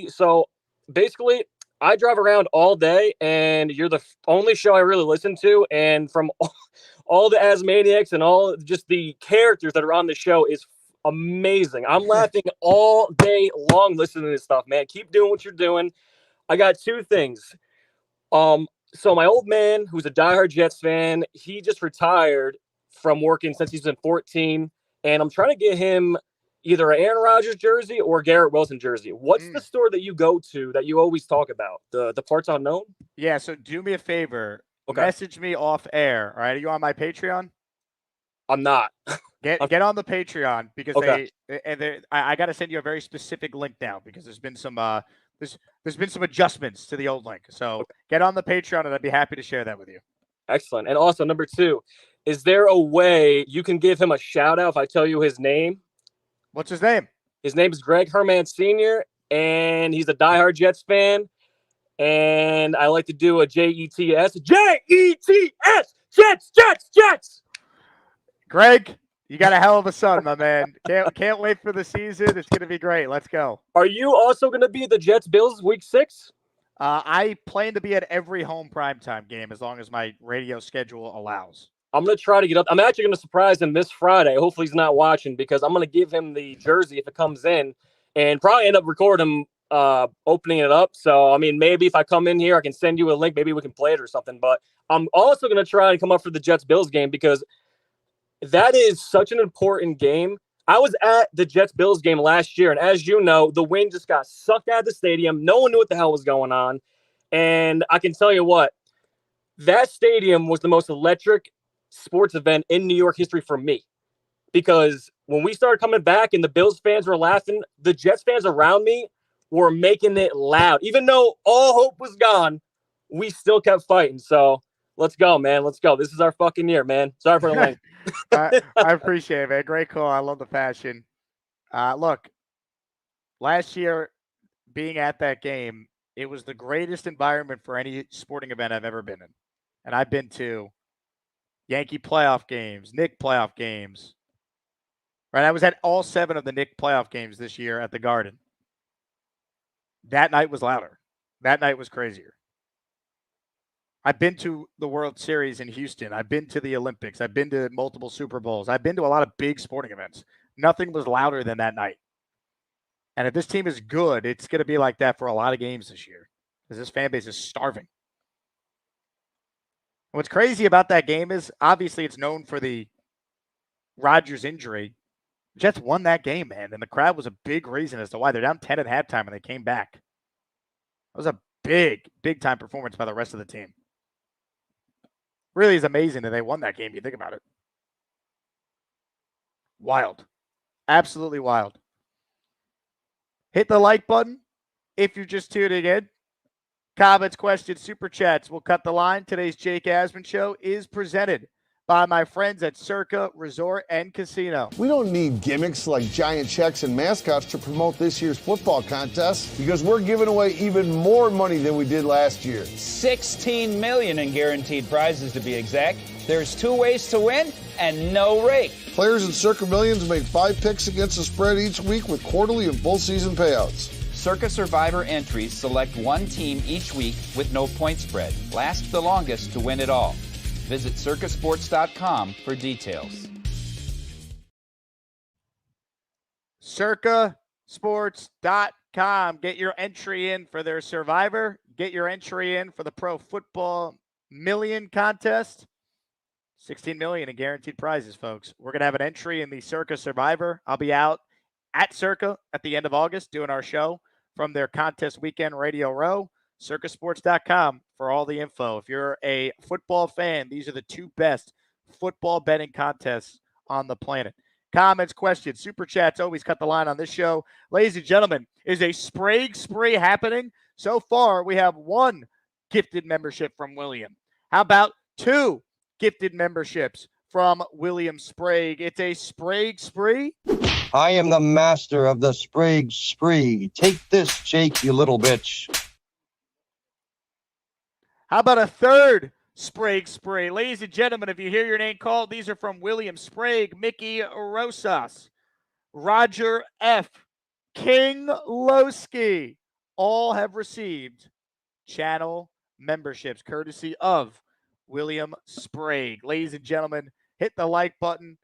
So basically I drive around all day, and you're the only show I really listen to, and from all the Asmaniacs and all just the characters that are on the show is amazing. I'm laughing all day long listening to this stuff, man. Keep doing what you're doing. I got two things. So my old man, who's a diehard Jets fan, he just retired from working since he's been 14, and I'm trying to get him either an Aaron Rodgers jersey or Garrett Wilson jersey. What's the store that you go to that you always talk about? The parts unknown? Yeah, so do me a favor. Okay. Message me off air. All right, are you on my Patreon? I'm not. Get on the Patreon because Okay. I got to send you a very specific link now because there's been some there's been some adjustments to the old link. So get on the Patreon and I'd be happy to share that with you. Excellent. And also, number two, is there a way you can give him a shout out if I tell you his name? What's his name? His name is Greg Herman Sr., and he's a diehard Jets fan. And I like to do a JETS. JETS! Jets! Greg, you got a hell of a son, my man. Can't wait for the season. It's going to be great. Let's go. Are you also going to be the Jets Bills week 6? I plan to be at every home primetime game as long as my radio schedule allows. I'm going to try to get up. I'm actually going to surprise him this Friday. Hopefully he's not watching because I'm going to give him the jersey if it comes in and probably end up recording him opening it up. So, I mean, maybe if I come in here, I can send you a link. Maybe we can play it or something. But I'm also going to try and come up for the Jets-Bills game because that is such an important game. I was at the Jets-Bills game last year, and as you know, the wind just got sucked out of the stadium. No one knew what the hell was going on. And I can tell you what, that stadium was the most electric sports event in New York history for me. Because when we started coming back and the Bills fans were laughing, the Jets fans around me were making it loud. Even though all hope was gone, we still kept fighting. So let's go, man. Let's go. This is our fucking year, man. Sorry for the length. I appreciate it, man. Great call. I love the passion. Look, last year being at that game, it was the greatest environment for any sporting event I've ever been in. And I've been to Yankee playoff games, Knick playoff games. Right? I was at all 7 of the Knick playoff games this year at the Garden. That night was louder. That night was crazier. I've been to the World Series in Houston. I've been to the Olympics. I've been to multiple Super Bowls. I've been to a lot of big sporting events. Nothing was louder than that night. And if this team is good, it's going to be like that for a lot of games this year because this fan base is starving. What's crazy about that game is obviously it's known for the Rodgers injury. Jets won that game, man, and the crowd was a big reason as to why they're down 10 at halftime and they came back. That was a big time performance by the rest of the team. Really is amazing that they won that game. You think about it. Wild. Absolutely wild. Hit the like button if you're just tuning in. Comments, questions, super chats. We'll cut the line. Today's Jake Asman Show is presented by my friends at Circa Resort and Casino. We don't need gimmicks like giant checks and mascots to promote this year's football contest because we're giving away even more money than we did last year. $16 million in guaranteed prizes to be exact. There's 2 ways to win and no rake. Players in Circa Millions make 5 picks against the spread each week with quarterly and full season payouts. Circa Survivor entries select 1 team each week with no point spread. Last the longest to win it all. Visit circasports.com for details. Circasports.com. Get your entry in for their Survivor. Get your entry in for the Pro Football Million contest. $16 million in guaranteed prizes, folks. We're going to have an entry in the Circa Survivor. I'll be out at Circa at the end of August doing our show from their contest weekend Radio Row. Circasports.com for all the info. If you're a football fan, these are the 2 best football betting contests on the planet. Comments, questions, super chats, always cut the line on this show. Ladies and gentlemen, is a Sprague spree happening? So far, we have 1 gifted membership from William. How about 2 gifted memberships from William Sprague? It's a Sprague spree. I am the master of the Sprague spree. Take this, Jake, you little bitch. How about a 3rd Sprague spree? Ladies and gentlemen, if you hear your name called, these are from William Sprague, Mickey Rosas, Roger F., King Lowski. All have received channel memberships courtesy of William Sprague. Ladies and gentlemen, hit the like button.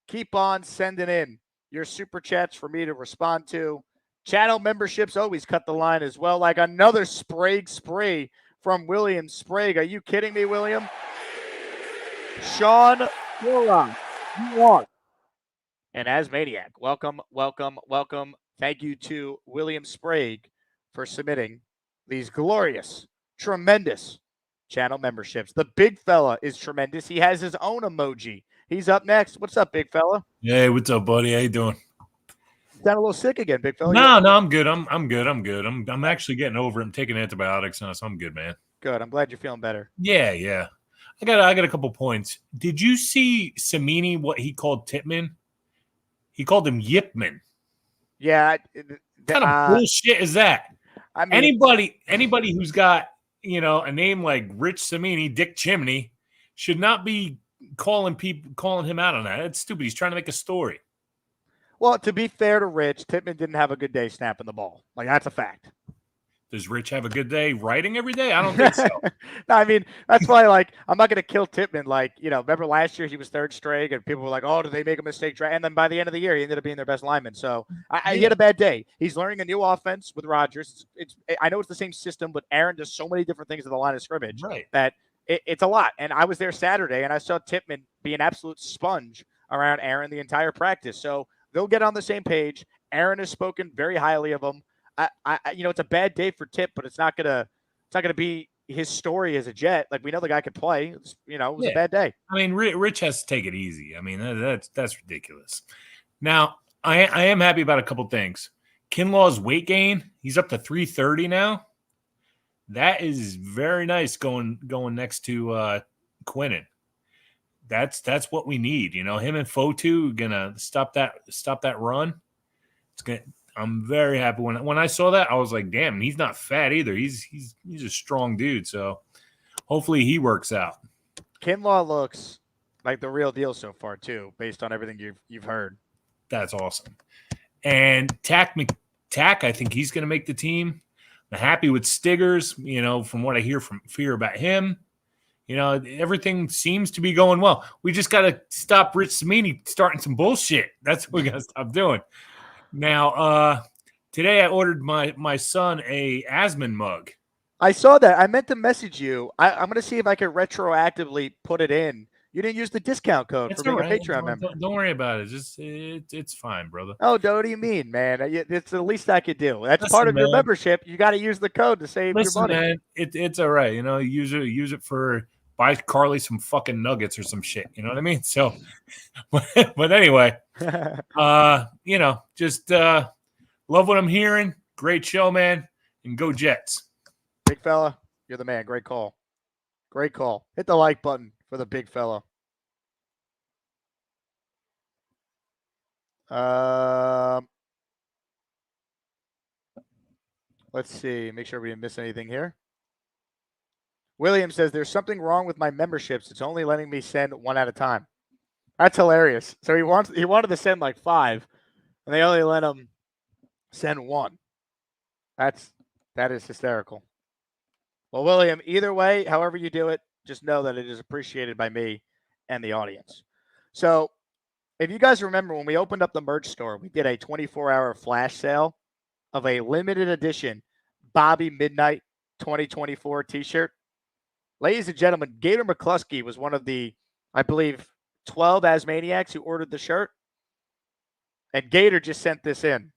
Keep on sending in your super chats for me to respond to. Channel memberships always cut the line as well. Like another Sprague spray from William Sprague. Are you kidding me, William? Sean Moron, you are. And as Maniac, welcome. Thank you to William Sprague for submitting these glorious, tremendous channel memberships. The big fella is tremendous. He has his own emoji. He's up next. What's up, big fella? Hey, what's up, buddy? How you doing? Sound a little sick again, big fella. No, I'm good. I'm good. I'm actually getting over it. I'm taking antibiotics now, so I'm good, man. Good. I'm glad you're feeling better. Yeah. I got a couple points. Did you see Samini, what he called Titman? He called him Yipman. Yeah. What kind of bullshit is that? I mean, anybody who's got, a name like Rich Samini, Dick Chimney, should not be calling him out on that. It's stupid. He's trying to make a story. Well, to be fair to Rich, Titman didn't have a good day snapping the ball. Like, that's a fact. Does Rich have a good day writing every day? I don't think so. No, I mean, that's why, I'm not going to kill Titman. Remember last year he was third string, and people were like, oh, did they make a mistake? And then by the end of the year, he ended up being their best lineman. So he had a bad day. He's learning a new offense with Rodgers. I know it's the same system, but Aaron does so many different things at the line of scrimmage that it's a lot. And I was there Saturday, and I saw Titman be an absolute sponge around Aaron the entire practice. So they'll get on the same page. Aaron has spoken very highly of him. It's a bad day for Tip, but it's not gonna be his story as a Jet. Like, we know the guy could play. It was a bad day. I mean, Rich has to take it easy. I mean, that's ridiculous. Now, I am happy about a couple things. Kinlaw's weight gain, he's up to 330 now. That is very nice going next to Quinnen. That's what we need. Him and Fotu gonna stop that run. I'm very happy when I saw that. I was like, damn, he's not fat either. He's a strong dude. So hopefully he works out. Kinlaw looks like the real deal so far too, based on everything you've heard. That's awesome. And Tack, I think he's going to make the team. I'm happy with Stiggers. From what I hear about him, everything seems to be going well. We just got to stop Rich Samini starting some bullshit. That's what we got to stop doing. Now, today I ordered my son a Asman mug. I saw that. I meant to message you. I'm going to see if I can retroactively put it in. You didn't use the discount code for being a Patreon member. Don't worry about it. It's fine, brother. Oh, what do you mean, man? It's the least I could do. That's part of your membership. You got to use the code to save your money. Man, it's all right. Use it for buy Carly some fucking nuggets or some shit. You know what I mean? So, but anyway, just love what I'm hearing. Great show, man, and go Jets. Big fella, you're the man. Great call. Hit the like button for the big fella. Let's see. Make sure we didn't miss anything here. William says there's something wrong with my memberships. It's only letting me send one at a time. That's hilarious. So he wanted to send like 5, and they only let him send 1. That is hysterical. Well, William, either way, however you do it, just know that it is appreciated by me and the audience. So if you guys remember when we opened up the merch store, we did a 24-hour flash sale of a limited edition Bobby Midnight 2024 t-shirt. Ladies and gentlemen, Gator McCluskey was one of the, I believe, 12 Asmaniacs who ordered the shirt. And Gator just sent this in.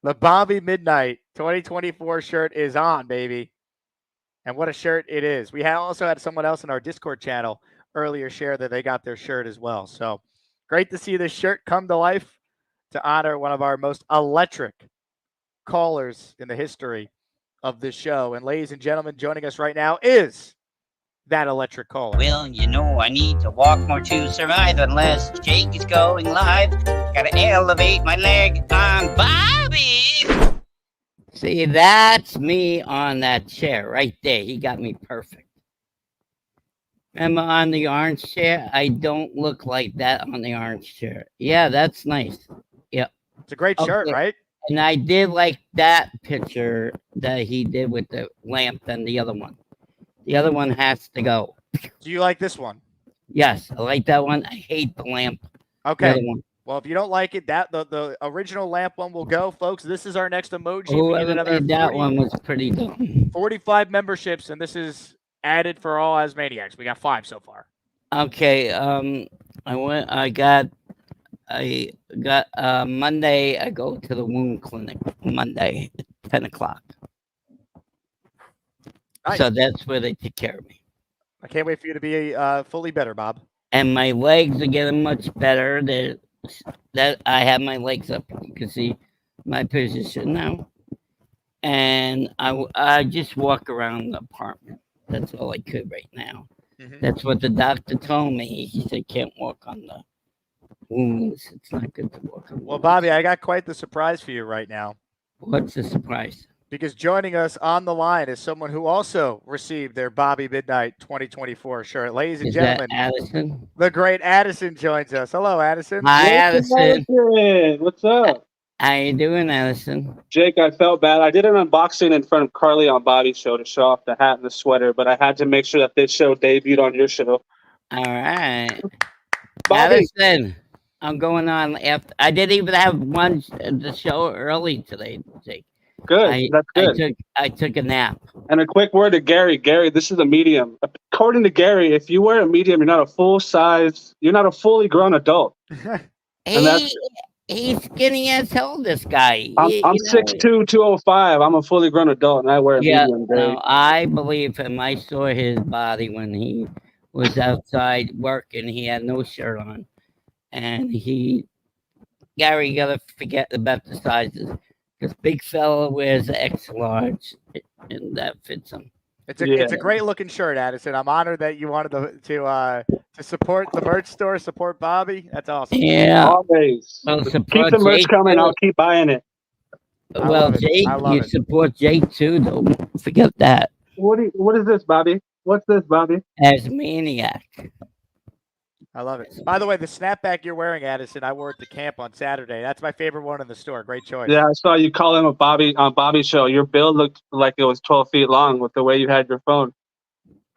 The Bobby Midnight 2024 shirt is on, baby. And what a shirt it is. We also had someone else in our Discord channel earlier share that they got their shirt as well. So great to see this shirt come to life to honor one of our most electric callers in the history of this show. And ladies and gentlemen, joining us right now is that electric caller. Well, I need to walk more to survive unless Jake is going live. Gotta elevate my leg on Bobby. See, that's me on that chair right there. He got me perfect. Remember on the orange chair? I don't look like that on the orange chair. Yeah, that's nice. Yep. It's a great shirt, right? And I did like that picture that he did with the lamp than the other one. The other one has to go. Do you like this one? Yes, I like that one. I hate the lamp. Okay. Well, if you don't like it, that the original lamp one will go, folks. This is our next emoji. We need Whoever another made that 40 one was pretty dumb. 45 memberships, and this is added for all Asmaniacs. We got 5 so far. Okay. I got Monday. I go to the wound clinic Monday at 10 o'clock. Nice. So that's where they take care of me. I can't wait for you to be fully better, Bob. And my legs are getting much better. That I have my legs up. You can see my position now. And I just walk around the apartment. That's all I could right now. Mm-hmm. That's what the doctor told me. He said, can't walk on the wounds. It's not good to walk on. Well, Bobby, I got quite the surprise for you right now. What's the surprise? Because joining us on the line is someone who also received their Bobby Midnight 2024 shirt. Ladies and gentlemen, Addison? The great Addison joins us. Hello, Addison. Hi, Addison. What's up? How you doing, Addison? Jake, I felt bad. I did an unboxing in front of Carly on Bobby's show to show off the hat and the sweater, but I had to make sure that this show debuted on your show. All right. Bobby. Addison, I'm going on after. I didn't even have the show early today, Jake. Good. That's good. I took a nap. And a quick word to Gary. Gary, this is a medium. According to Gary, if you wear a medium, you're not a you're not a fully grown adult. He's skinny as hell, this guy. I'm 6'2", 205. I'm a fully grown adult, and I wear a medium. No, I believe him. I saw his body when he was outside working. He had no shirt on. And Gary, you got to forget about the sizes. Because big fella wears an X large, and that fits him. It's a great looking shirt, Addison. I'm honored that you wanted to support the merch store, support Bobby. That's awesome. Yeah, always. Well, keep the merch Jake coming. too. I'll keep buying it. Well, Jake, you support Jake too. Don't forget that. What is this, Bobby? What's this, Bobby? As Maniac. I love it. By the way, the snapback you're wearing, Addison, I wore it to camp on Saturday. That's my favorite one in the store. Great choice. Yeah, I saw you call him on Bobby's show. Your build looked like it was 12 feet long with the way you had your phone.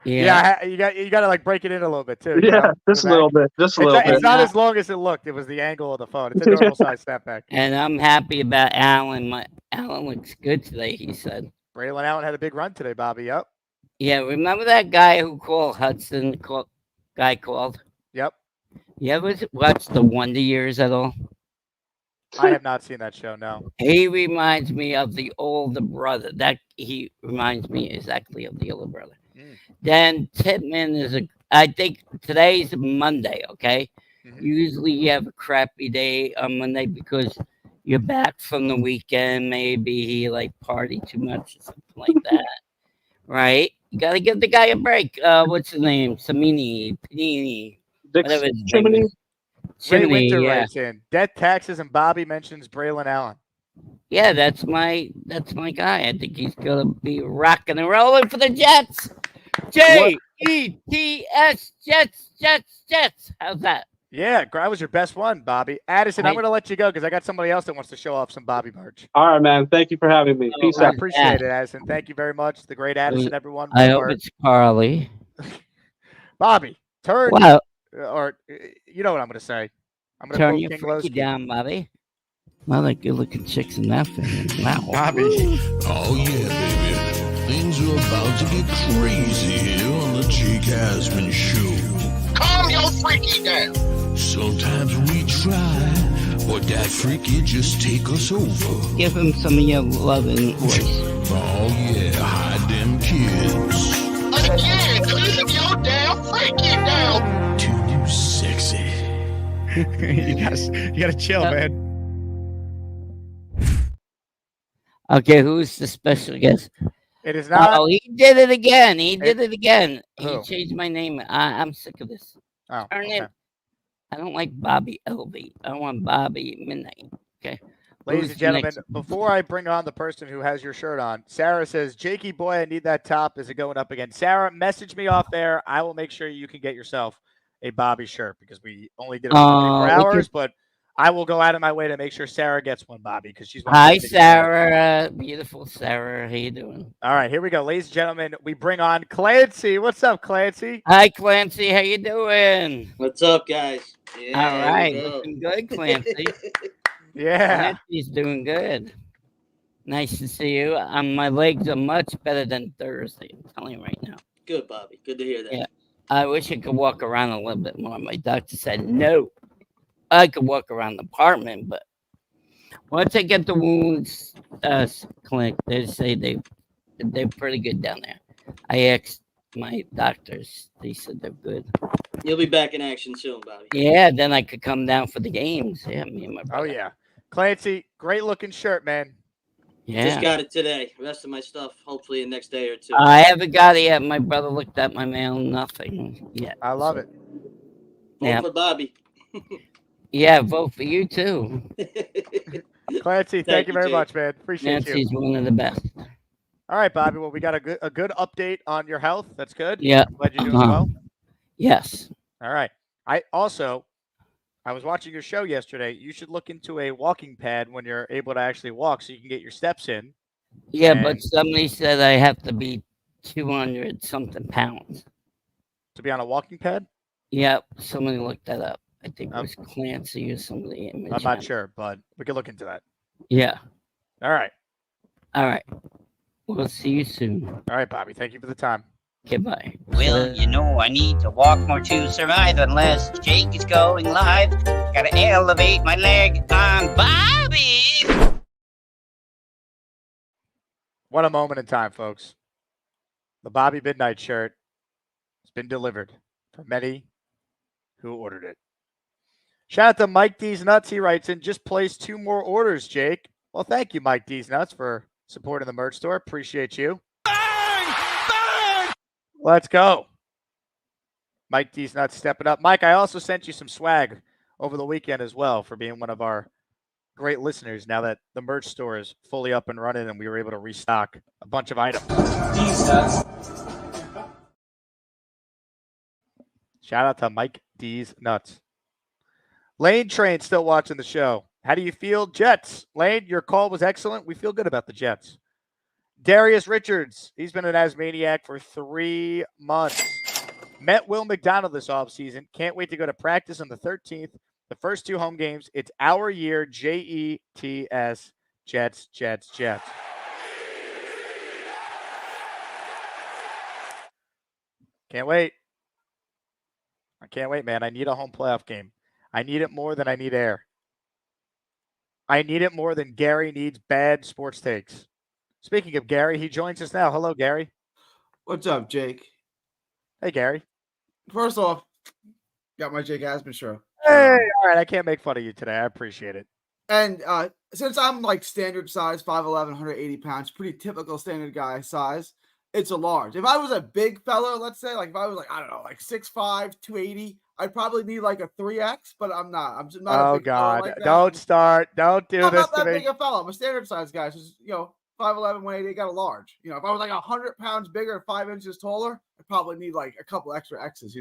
Yeah, you got to like break it in a little bit too. Yeah, just a little bit. Just a little bit. It's not as long as it looked. It was the angle of the phone. It's a normal size snapback. And I'm happy about Alan. Alan looks good today, he said. Braylon Allen had a big run today, Bobby. Yep. Yeah, remember that guy who called Hudson? Guy called? Yep. You ever watch The Wonder Years at all? I have not seen that show, no. He reminds me of the older brother. He reminds me exactly of the older brother. Then Titman I think today's Monday, okay? Mm-hmm. Usually you have a crappy day on Monday because you're back from the weekend. Maybe he partied too much or something like that, right? You got to give the guy a break. What's his name? Samini, Panini. Whatever his name is. Ray Winter writes in. Death, taxes, and Bobby mentions Braylon Allen. Yeah, that's my guy. I think he's gonna be rocking and rolling for the Jets. Jets, Jets. How's that? Yeah, that was your best one, Bobby. Addison, I'm gonna let you go because I got somebody else that wants to show off some Bobby merch. All right, man. Thank you for having me. Peace out. I appreciate it, Addison. Thank you very much. The great Addison, everyone. I hope it's Carly. Bobby, turn. Wow. Or you know what I'm going to say. I'm going to turn your freaky down, Bobby. Well, like good-looking chicks in that family. Wow, Bobby. Oh yeah, baby. Things are about to get crazy here on the Jake Asman Show. Calm your freaky down. Sometimes we try, but that freaky just take us over. Give him some of your loving voice. Oh yeah, hide them kids. Again, keep your damn freaky down. Sexy. you gotta chill, man. Okay, who's the special guest? It is not. Oh, he did it again. He Who? changed my name. I'm sick of this. Oh, I don't like Bobby LV. I want Bobby Midnight. Okay. Ladies and gentlemen, before I bring on the person who has your shirt on, Sarah says, Jakey boy, I need that top. Is it going up again? Sarah, message me off there. I will make sure you can get yourself a Bobby shirt because we only did it for 24 hours, but I will go out of my way to make sure Sarah gets one, Bobby, because she's one. Hi, Sarah. Beautiful Sarah. How you doing? All right, here we go, ladies and gentlemen. We bring on Clancy. What's up, Clancy? Hi, Clancy. How you doing? What's up, guys? All Yeah, right, here we go. looking good, Clancy. Yeah. Clancy's doing good. Nice to see you. My legs are much better than Thursday. I'm telling you right now. Good, Bobby. Good to hear that. Yeah, I wish I could walk around a little bit more. My doctor said no. I could walk around the apartment, but once I get the wounds clinic, they say they're pretty good down there. I asked my doctors; they said they're good. You'll be back in action soon, Bobby. Yeah, then I could come down for the games. Yeah, me and my Oh brother. yeah, Clancy, great looking shirt, man. Yeah. Just got it today. The rest of my stuff, hopefully, in the next day or two. I haven't got it yet. My brother looked at my mail. Nothing yet. I love it. Vote for Bobby. Yeah, vote for you too. Clancy, thank you very much, man. Appreciate Nancy's you. one of the best. All right, Bobby. Well, we got a good update on your health. That's good. Yeah. Glad you're doing well. Yes. All right. I was watching your show yesterday. You should look into a walking pad when you're able to actually walk, so you can get your steps in. Yeah, And but somebody said I have to be 200 something pounds to be on a walking pad. Yep. Somebody looked that up. I think it was Clancy or somebody. I'm not sure, but we can look into that. Yeah. All right. All right. We'll see you soon. All right, Bobby. Thank you for the time. Goodbye. Well, you know I need to walk more to survive unless Jake is going live. Gotta elevate my leg on Bobby. What a moment in time, folks. The Bobby Midnight shirt has been delivered for many who ordered it. Shout out to Mike D's Nuts. He writes in, just placed 2 more orders, Jake. Well, thank you, Mike D's Nuts, for supporting the merch store. Appreciate you. Bang! Bang! Let's go. Mike D's Nuts stepping up. Mike, I also sent you some swag over the weekend as well for being one of our great listeners now that the merch store is fully up and running and we were able to restock a bunch of items. Shout out to Mike D's Nuts. Lane Train still watching the show. How do you feel, Jets? Lane, your call was excellent. We feel good about the Jets. Darius Richards, he's been an Asmaniac for 3 months. Met Will McDonald this offseason. Can't wait to go to practice on the 13th. The first 2 home games. It's our year. Jets, Jets, Jets, Jets. Can't wait. I can't wait, man. I need a home playoff game. I need it more than I need air. I need it more than Gary needs bad sports takes. Speaking of Gary, he joins us now. Hello, Gary. What's up, Jake? Hey, Gary. First off, got my Jake Asman show. Hey, all right. I can't make fun of you today. I appreciate it. And since I'm like standard size, 5'11", 180 pounds, pretty typical standard guy size, it's a large. If I was a big fella, let's say, like if I was like, I don't know, like 6'5", 280, I'd probably need like a 3X, but I'm not. I'm just not a big fella like that. Don't start. Don't do I'm this not to that me. big a fella. I'm a standard size guy. So, 5'11", 180, got a large. If I was like 100 pounds bigger, 5 inches taller, I'd probably need like a couple extra X's,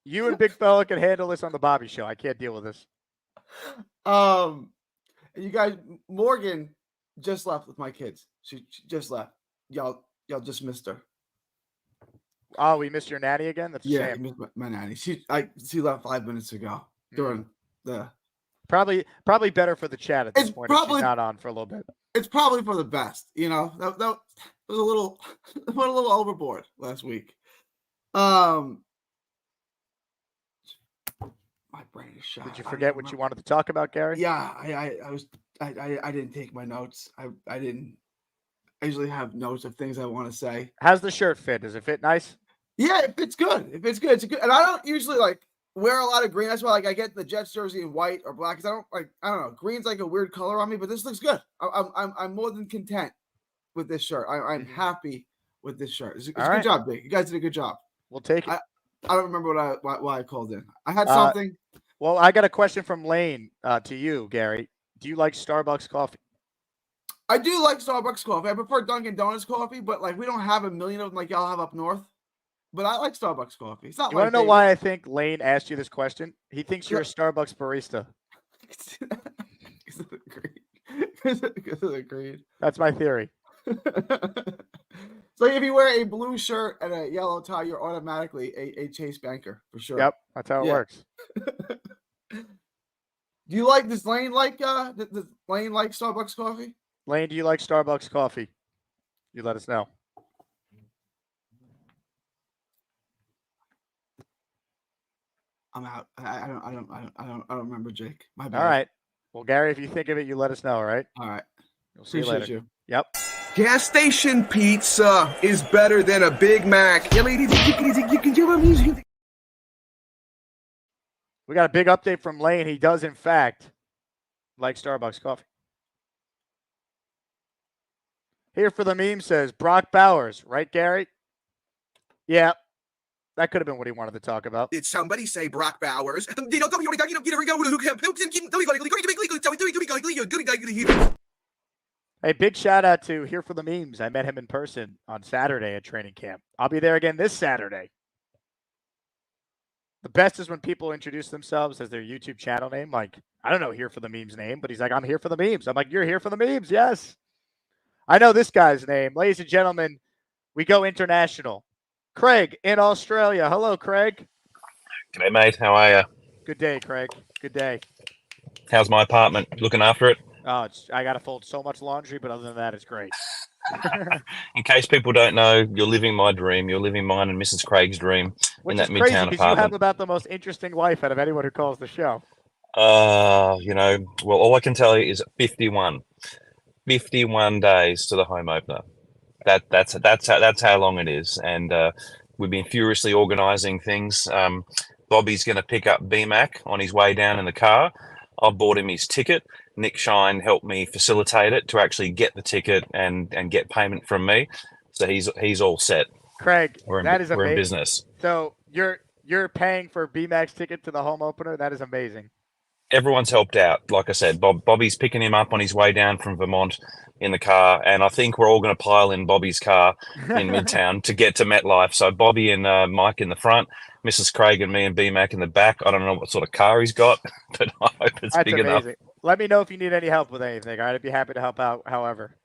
You and Big Fella can handle this on the Bobby Show. I can't deal with this. And you guys, Morgan just left with my kids. She just left. Y'all just missed her. Oh, we missed your nanny again? That's a Yeah, I shame. missed my nanny. She left 5 minutes ago during the. Probably better for the chat at this point if she's not on for a little bit. It's probably for the best. That was a little went a little overboard last week. My brain is shot. Did you forget what you wanted to talk about, Gary? Yeah, I didn't take my notes. I didn't. I usually have notes of things I want to say. How's the shirt fit? Does it fit nice? Yeah, if it's good. It's good. And I don't usually wear a lot of green. That's why I get the Jets jersey in white or black. Cause I don't know. Green's like a weird color on me, but this looks good. I'm more than content with this shirt. I'm happy with this shirt. It's a good job, Big. You guys did a good job. We'll take it. I don't remember why I called in. I had something. Well, I got a question from Lane to you, Gary. Do you like Starbucks coffee? I do like Starbucks coffee. I prefer Dunkin' Donuts coffee, but we don't have a million of them like y'all have up north. but I like Starbucks coffee. It's not You my want to know favorite. why I think Lane asked you this question? He thinks you're a Starbucks barista. Because of the green. Because of the green. That's my theory. So if you wear a blue shirt and a yellow tie, you're automatically a Chase banker for sure. Yep, that's how it works. Do you like this Lane? Like does Lane like Starbucks coffee? Lane, do you like Starbucks coffee? You let us know. I'm out. I don't remember, Jake. My bad. All right. Well, Gary, if you think of it, you let us know. All right. All right. We'll see you Appreciate later. you. Yep. Gas station pizza is better than a Big Mac. We got a big update from Lane. He does, in fact, like Starbucks coffee. Here for the meme says Brock Bowers, right, Gary? Yeah, that could have been what he wanted to talk about. Did somebody say Brock Bowers? Hey, big shout out to Here for the Memes. I met him in person on Saturday at training camp. I'll be there again this Saturday. The best is when people introduce themselves as their YouTube channel name. Like, I don't know Here for the Memes name, but he's like, I'm here for the memes. I'm like, you're here for the memes. Yes. I know this guy's name. Ladies and gentlemen, we go international. Craig in Australia. Hello, Craig. G'day, mate. How are you? Good day, Craig. Good day. How's my apartment? Looking after it? Oh, I got to fold so much laundry, but other than that, it's great. In case people don't know, you're living my dream. You're living mine and Mrs. Craig's dream Which in is that crazy Midtown because you have apartment. about the most interesting life out of anyone who calls the show. Well, all I can tell you is 51. 51 days to the home opener. That's how long it is. And we've been furiously organising things. Bobby's going to pick up BMAC on his way down in the car. I bought him his ticket. Nick Shine helped me facilitate it to actually get the ticket and get payment from me. So he's all set. Craig, we're that is we're amazing. in business. So you're paying for BMAC's ticket to the home opener. That is amazing. Everyone's helped out. Like I said, Bobby's picking him up on his way down from Vermont in the car, and I think we're all going to pile in Bobby's car in Midtown to get to MetLife. So Bobby and Mike in the front, Mrs. Craig and me and BMAC in the back. I don't know what sort of car he's got, but I hope it's That's big amazing. enough. Let me know if you need any help with anything. I'd be happy to help out. However,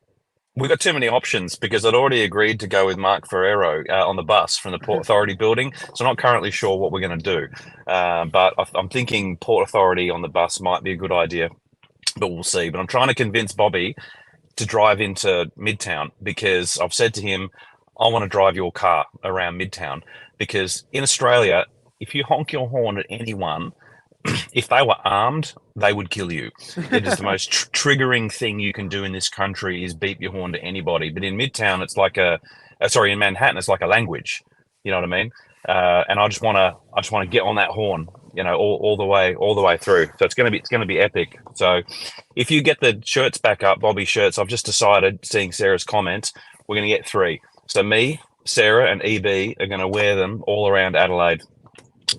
We've got too many options because I'd already agreed to go with Mark Ferrero on the bus from the Port Authority building. So I'm not currently sure what we're going to do. But I'm thinking Port Authority on the bus might be a good idea, but we'll see. But I'm trying to convince Bobby to drive into Midtown because I've said to him, I want to drive your car around Midtown because in Australia, if you honk your horn at anyone, if they were armed, they would kill you. It is the most triggering thing you can do in this country is beep your horn to anybody. But in Midtown, it's like in Manhattan, it's like a language. You know what I mean? And I just want to get on that horn, all the way through. So it's going to be epic. So if you get the shirts back up, Bobby shirts, I've just decided, seeing Sarah's comments, we're going to get 3. So me, Sarah, and EB are going to wear them all around Adelaide.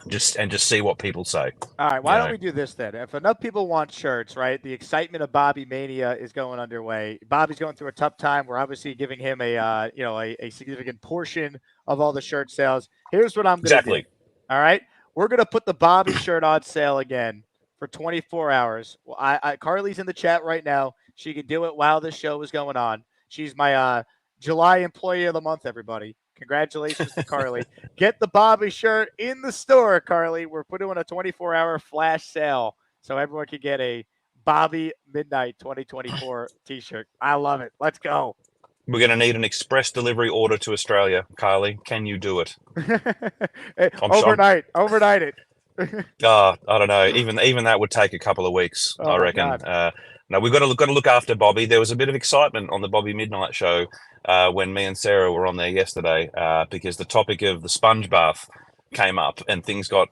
Just see what people say. All right, why don't we do this then? If enough people want shirts, right? The excitement of Bobby Mania is going underway. Bobby's going through a tough time. We're obviously giving him a significant portion of all the shirt sales. Here's what I'm going to do. All right, we're going to put the Bobby shirt on sale again for 24 hours. Well, Carly's in the chat right now. She could do it while this show is going on. She's my July Employee of the Month, everybody. Congratulations to Carly. Get the Bobby shirt in the store, Carly. We're putting on a 24-hour flash sale so everyone can get a Bobby Midnight 2024 t-shirt. I love it. Let's go. We're going to need an express delivery order to Australia. Carly, can you do it? Overnight it. I don't know. Even that would take a couple of weeks, I reckon. No, we've got to look after Bobby. There was a bit of excitement on the Bobby Midnight show when me and Sarah were on there yesterday because the topic of the sponge bath came up and things got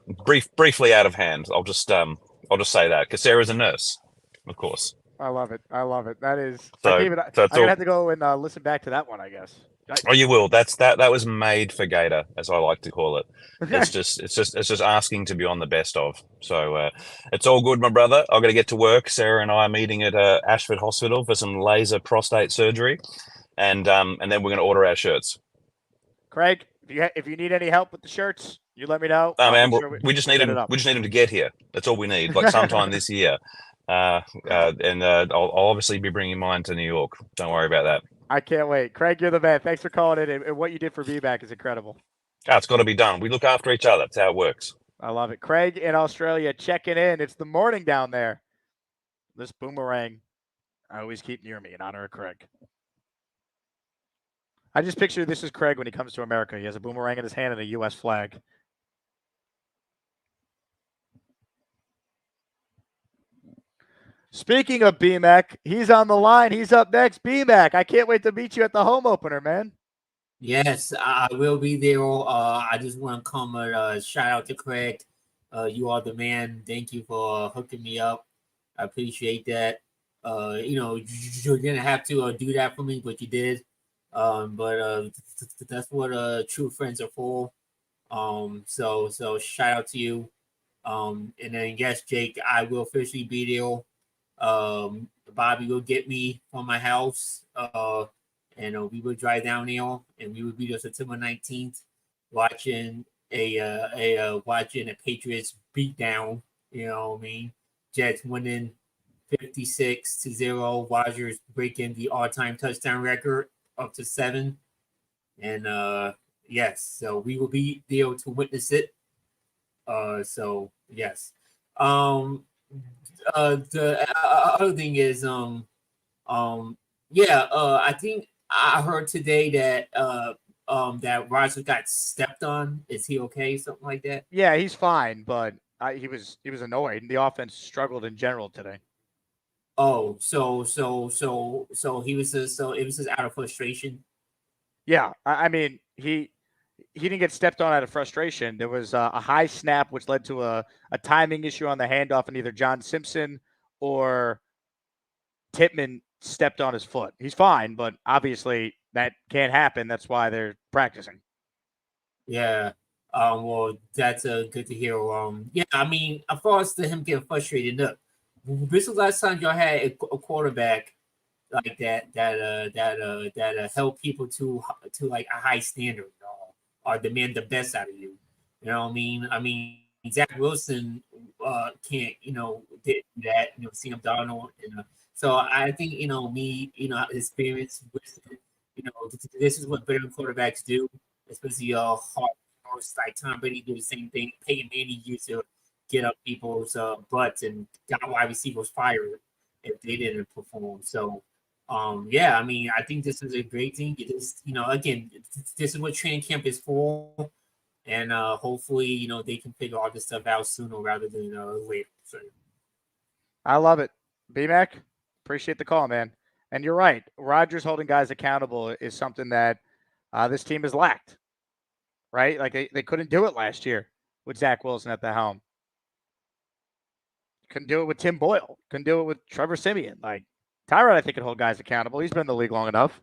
briefly out of hand. I'll just say that because Sarah's a nurse, of course. I love it. That is. So, I'm gonna have to go and listen back to that one, I guess. Oh, you will. That was made for Gator, as I like to call it. It's just asking to be on the best of. So it's all good, my brother. I've got to get to work. Sarah and I are meeting at Ashford Hospital for some laser prostate surgery, and then we're going to order our shirts. Craig, if you need any help with the shirts, you let me know. No, I'll man, make sure we just we need get it him. up. We just need him to get here. That's all we need. Like sometime this year. I'll obviously be bringing mine to New York. Don't worry about that. I can't wait. Craig, you're the man. Thanks for calling in. And what you did for VBAC is incredible. It's got to be done. We look after each other. That's how it works. I love it. Craig in Australia checking in. It's the morning down there. This boomerang I always keep near me in honor of Craig. I just picture this is Craig when he comes to America. He has a boomerang in his hand and a U.S. flag. Speaking of BMAC, he's on the line. He's up next. BMAC, I can't wait to meet you at the home opener, man. Yes, I will be there. I just want to come and shout out to Craig. You are the man. Thank you for hooking me up. I appreciate that. You're gonna have to do that for me, but you did. But that's what true friends are for. So shout out to you. And then yes, Jake, I will officially be there. Bobby will get me from my house. And we will drive down there, and we will be there September 19th, watching a Patriots beatdown. You know what I mean? Jets winning 56-0. Rodgers breaking the all-time touchdown record up to 7. And yes, so we will be there to witness it. So yes. The other thing is, I think I heard today that that Rodgers got stepped on. Is he okay? Something like that. Yeah, he's fine, but he was annoyed. The offense struggled in general today. Oh, so he was just, so it was just out of frustration. Yeah, I mean he didn't get stepped on out of frustration. There was a high snap which led to a timing issue on the handoff, and either John Simpson or Tippmann stepped on his foot. He's fine, but obviously that can't happen. That's why they're practicing. Yeah. Well, that's good to hear. Yeah, I mean, as far as him getting frustrated, look, this was the last time y'all had a quarterback like that held people to like a high standard, or demand the best out of you. You know what I mean? I mean, Zach Wilson can't, did that. Sam Darnold, so I think experience with this is what veteran quarterbacks do, especially hard horse like Tom Brady do the same thing. Peyton Manning used to get up people's butts and got wide receivers fired if they didn't perform. So yeah, I mean, I think this is a great thing. It is, again, this is what training camp is for, and hopefully, they can figure all this stuff out sooner rather than later. So. I love it, BMAC. Appreciate the call, man. And you're right. Rodgers holding guys accountable is something that this team has lacked, right? Like they couldn't do it last year with Zach Wilson at the helm. Couldn't do it with Tim Boyle. Couldn't do it with Trevor Siemian. Like Tyrod, I think, can hold guys accountable. He's been in the league long enough.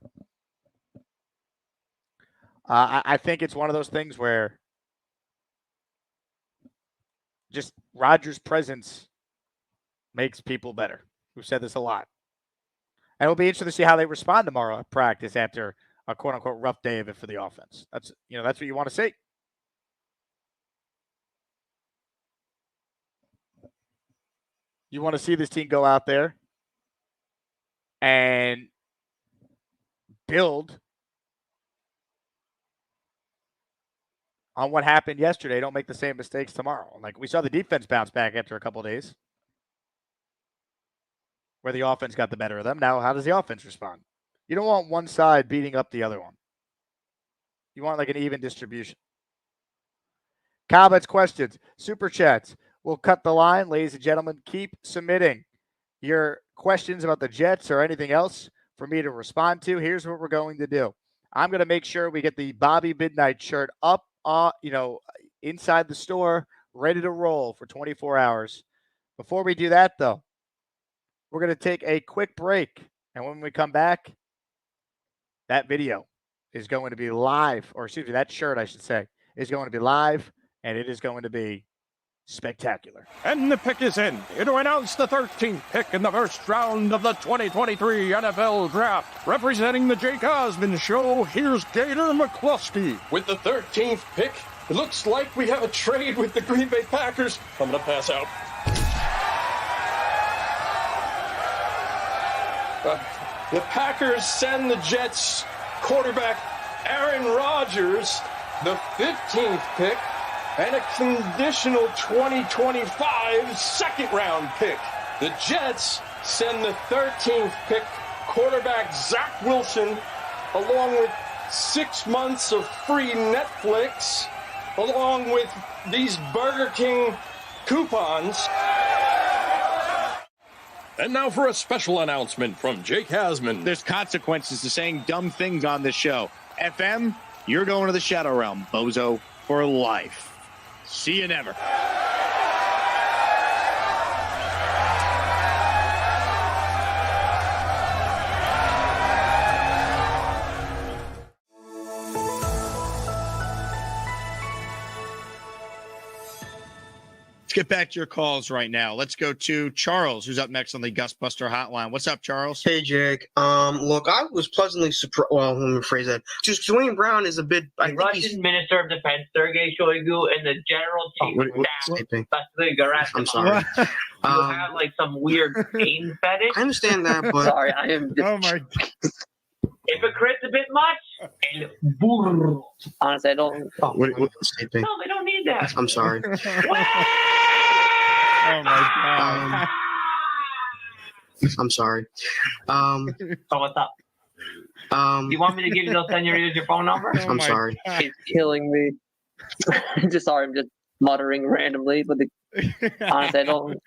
I think it's one of those things where just Rodgers' presence makes people better. We've said this a lot. And it'll be interesting to see how they respond tomorrow at practice after a quote-unquote rough day of it for the offense. That's what you want to see. You want to see this team go out there and build on what happened yesterday. Don't make the same mistakes tomorrow. Like we saw the defense bounce back after a couple of days where the offense got the better of them. Now, how does the offense respond? You don't want one side beating up the other one. You want like an even distribution. Comments, questions, super chats. We'll cut the line, ladies and gentlemen. Keep submitting your questions about the Jets or anything else for me to respond to. Here's what we're going to do. I'm going to make sure we get the Bobby Midnight shirt up, inside the store, ready to roll for 24 hours. Before we do that, though, we're going to take a quick break. And when we come back, that video is going to be live, or excuse me, that shirt, I should say, is going to be live, and it is going to be spectacular. And the pick is in. To announce the 13th pick in the first round of the 2023 NFL Draft. Representing the Jake Osmond Show, here's Gator McCluskey. With the 13th pick, it looks like we have a trade with the Green Bay Packers. I'm going to pass out. The Packers send the Jets quarterback Aaron Rodgers, the 15th pick, and a conditional 2025 second-round pick. The Jets send the 13th pick, quarterback Zach Wilson, along with 6 months of free Netflix, along with these Burger King coupons. And now for a special announcement from Jake Hasman. There's consequences to saying dumb things on this show. FM, you're going to the Shadow Realm, bozo, for life. See you never. Let's get back to your calls right now. Let's go to Charles, who's up next on the Gusbuster Hotline. What's up, Charles? Hey, Jake. Look, I was pleasantly surprised. Well, let me phrase that. Just Dwayne Brown is a bit. The Russian Minister of Defense, Sergei Shoigu, and the General Chief of Staff, Vasily Gerasimov. I'm sorry. You have like some weird pain fetish. I understand that, but sorry, I am. Oh my. Hypocrite's a bit much. And honestly, I don't. Oh, what sleeping? No, they don't need that. I'm sorry. Oh my God. I'm sorry. So what's up? You want me to give you those senoritas your phone number? I'm sorry. It's killing me. Just sorry, I'm just muttering randomly, but honestly, I don't.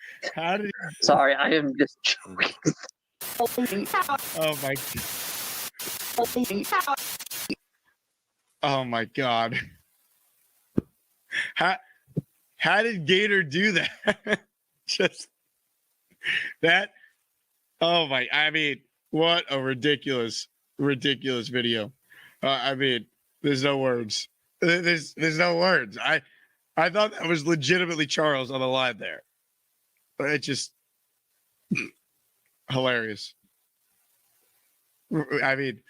Sorry, I am just. Oh my. Oh my God. How did Gator do that? Just that. Oh my. I mean, what a ridiculous video. I mean, there's no words. There's no words. I thought that was legitimately Charles on the line there. But it just hilarious. I mean,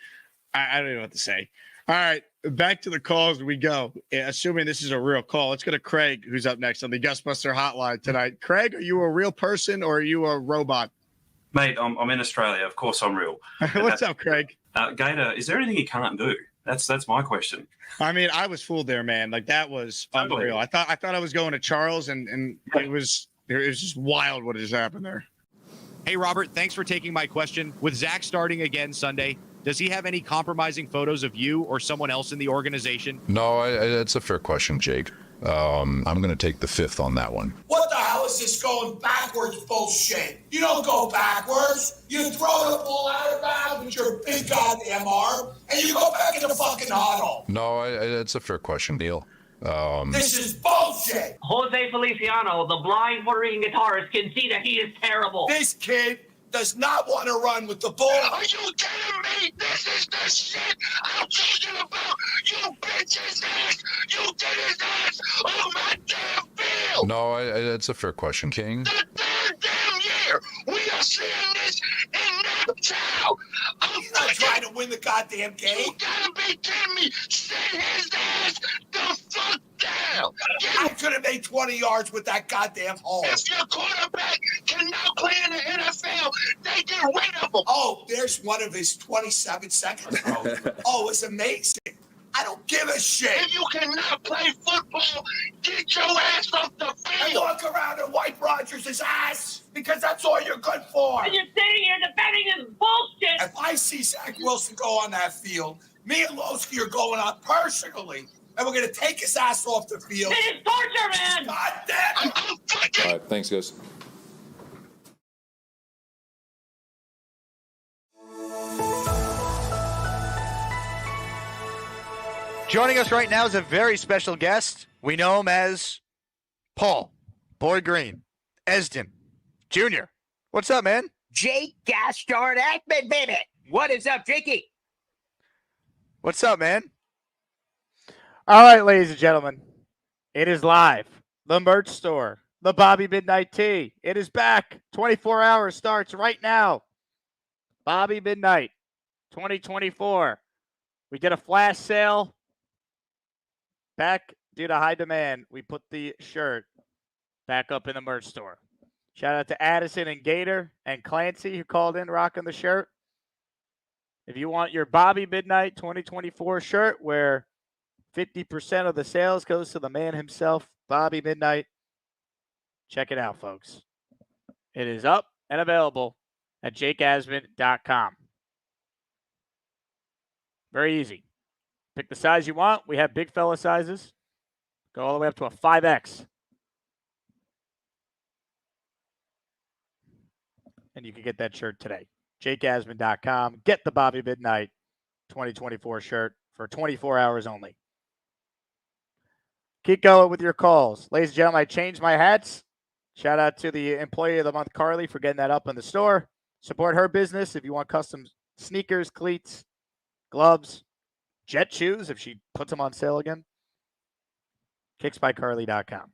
I don't know what to say. All right, back to the calls we go. Assuming this is a real call, let's go to Craig, who's up next on the Gusbuster Hotline tonight. Craig, are you a real person or are you a robot? Mate, I'm in Australia. Of course I'm real. What's up, Craig? Gator, is there anything you can't do? That's my question. I mean, I was fooled there, man. Like that was unreal. I thought I was going to Charles, and it was just wild what just happened there. Hey, Robert, thanks for taking my question. With Zach starting again Sunday, does he have any compromising photos of you or someone else in the organization? No, that's a fair question, Jake. I'm going to take the fifth on that one. What the hell is this going backwards bullshit? You don't go backwards. You throw the ball out of bounds with your big goddamn arm, and you go back in the fucking huddle. No, that's a fair question, Neil. This is bullshit. Jose Feliciano, the blind Puerto Rican guitarist, can see that he is terrible. This kid does not want to run with the ball. Are you kidding me? This is the shit I'm talking about. You bitch's ass. You did his ass on my damn field. No, that's a fair question, King. The third damn year. We are seeing this in Naptown. He's not trying to win the goddamn game. You gotta be kidding me. Send his ass the fuck down. I could have made 20 yards with that goddamn hole. If your quarterback cannot play in the NFL, they get rid of him. Oh, there's one of his 27 seconds. Oh, it's amazing. I don't give a shit. If you cannot play football, get your ass off the field. And walk around and wipe Rodgers' ass because that's all you're good for. And you're sitting here defending this bullshit. If I see Zach Wilson go on that field, me and Lowski are going on personally, and we're going to take his ass off the field. It is torture, man. God damn it. All right, thanks, guys. Joining us right now is a very special guest. We know him as Paul Boy Green Esden Jr. What's up, man? Jake Gastard Ackman, baby. What is up, Jakey? What's up, man? All right, ladies and gentlemen, it is live The merch store, the Bobby Midnight Tee. It is back. 24 hours starts right now. Bobby Midnight 2024. We did a flash sale. Back due to high demand, we put the shirt back up in the merch store. Shout out to Addison and Gator and Clancy who called in rocking the shirt. If you want your Bobby Midnight 2024 shirt where 50% of the sales goes to the man himself, Bobby Midnight, check it out, folks. It is up and available at jakeasman.com. Very easy. Pick the size you want. We have big fella sizes. Go all the way up to a 5X. And you can get that shirt today. jakeasman.com. Get the Bobby Midnight 2024 shirt for 24 hours only. Keep going with your calls. Ladies and gentlemen, I changed my hats. Shout out to the Employee of the Month, Carly, for getting that up in the store. Support her business if you want custom sneakers, cleats, gloves, Jet shoes, if she puts them on sale again. Kicksbycarly.com.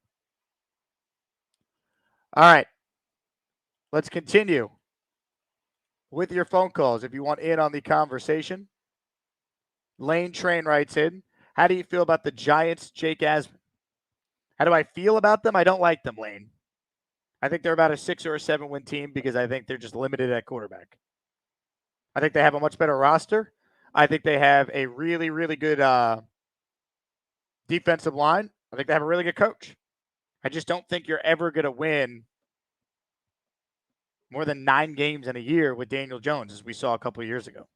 All right. Let's continue with your phone calls if you want in on the conversation. Lane Train writes in, how do you feel about the Giants, Jake Asman? How do I feel about them? I don't like them, Lane. I think they're about a 6 or a 7 win team because I think they're just limited at quarterback. I think they have a much better roster. I think they have a really, really good defensive line. I think they have a really good coach. I just don't think you're ever going to win more than 9 games in a year with Daniel Jones, as we saw a couple of years ago.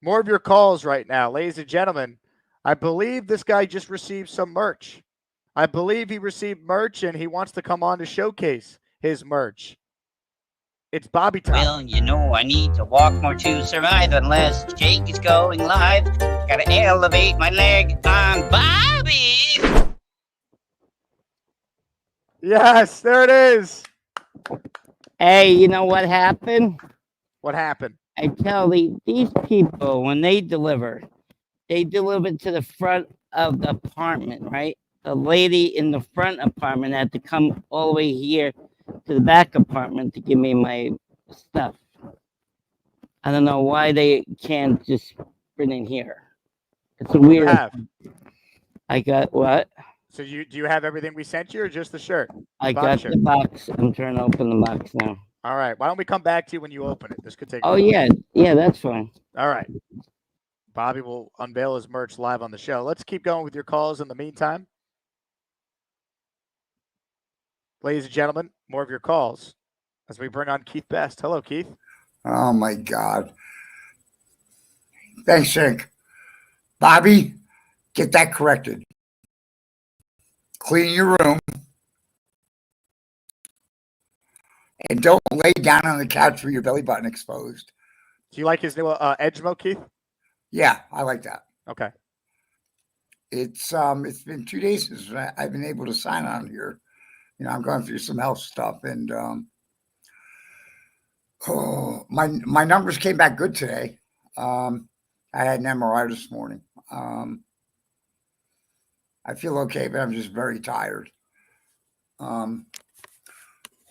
More of your calls right now, ladies and gentlemen. I believe this guy just received some merch. I believe he received merch and he wants to come on to showcase his merch. It's Bobby time. Well, you know, I need to walk more to survive unless Jake is going live. Gotta elevate my leg on Bobby. Yes, there it is. Hey, you know what happened? What happened? I tell these people, when they deliver to the front of the apartment, right? The lady in the front apartment had to come all the way here to the back apartment to give me my stuff. I don't know why they can't just bring in here. It's a weird. I got what? So do you have everything we sent you or just the shirt? I got the box. I'm trying to open the box now. All right. Why don't we come back to you when you open it? This could take. Oh yeah, that's fine. All right. Bobby will unveil his merch live on the show. Let's keep going with your calls in the meantime. Ladies and gentlemen, more of your calls as we bring on Keith Best. Hello, Keith. Oh, my God. Thanks, Shank. Bobby, get that corrected. Clean your room. And don't lay down on the couch with your belly button exposed. Do you like his new Edge mode, Keith? Yeah, I like that. Okay. It's been 2 days since I've been able to sign on here. You know, I'm going through some health stuff, and my numbers came back good today. I had an MRI this morning. I feel okay, but I'm just very tired. Hold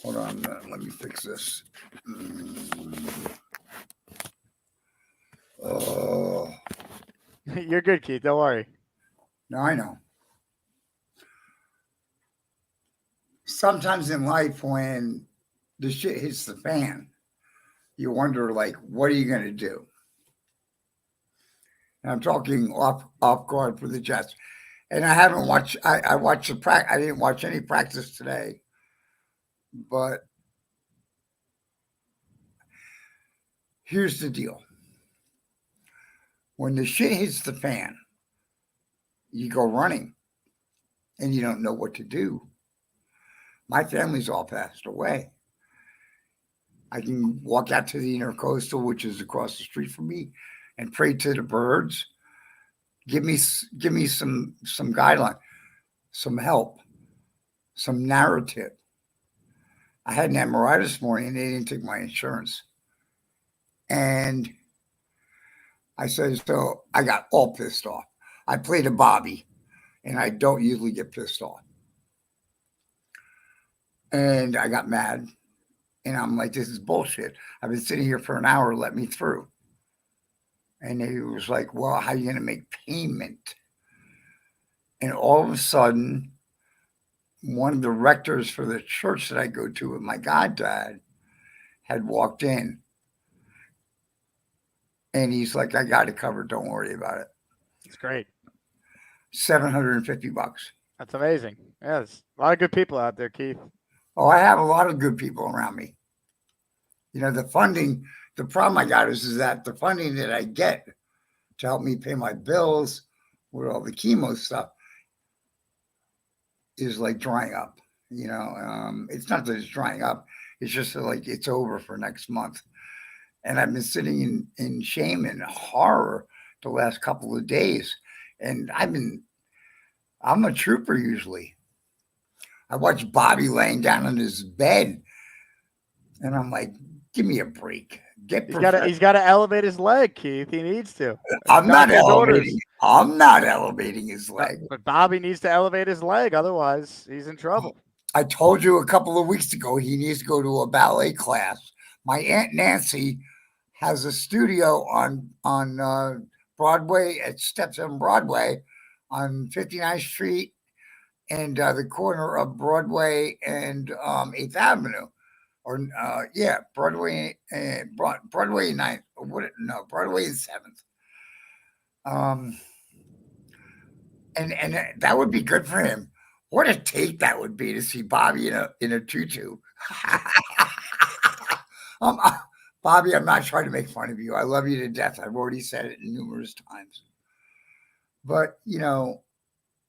on a minute. Let me fix this. Oh. You're good, Keith. Don't worry. No, I know. Sometimes in life, when the shit hits the fan, you wonder, like, what are you going to do? And I'm talking off guard for the Jets. And I haven't watched. I watched the practice. I didn't watch any practice today, but here's the deal. When the shit hits the fan, you go running and you don't know what to do. My family's all passed away. I can walk out to the Intercoastal, which is across the street from me, and pray to the birds. Give me some guideline, some help, some narrative. I had an MRI this morning and they didn't take my insurance. And I said, so I got all pissed off. I played a Bobby. and I don't usually get pissed off. And I got mad, and I'm like, this is bullshit. I've been sitting here for an hour, let me through. And he was like, well, how are you going to make payment? And all of a sudden, one of the rectors for the church that I go to with my goddad had walked in. And he's like, I got it covered. Don't worry about it. It's great. $750. That's amazing. Yeah, there's a lot of good people out there, Keith. Oh, I have a lot of good people around me. You know, the funding, the problem I got is that the funding that I get to help me pay my bills with all the chemo stuff is like drying up. You know, it's not that it's drying up. It's just like it's over for next month. And I've been sitting in shame and horror the last couple of days. And I'm a trooper usually. I watch Bobby laying down on his bed, and I'm like, give me a break. He's got to elevate his leg, Keith. He needs to. I'm not elevating his leg. But Bobby needs to elevate his leg, otherwise he's in trouble. I told you a couple of weeks ago he needs to go to a ballet class. My Aunt Nancy has a studio on Broadway at Steps on Broadway on 59th Street and the corner of Broadway and 8th Avenue. Or Broadway and Broadway 9th. Broadway and 7th. And that would be good for him. What a take that would be to see Bobby in a tutu. Bobby, I'm not trying to make fun of you. I love you to death. I've already said it numerous times. But, you know,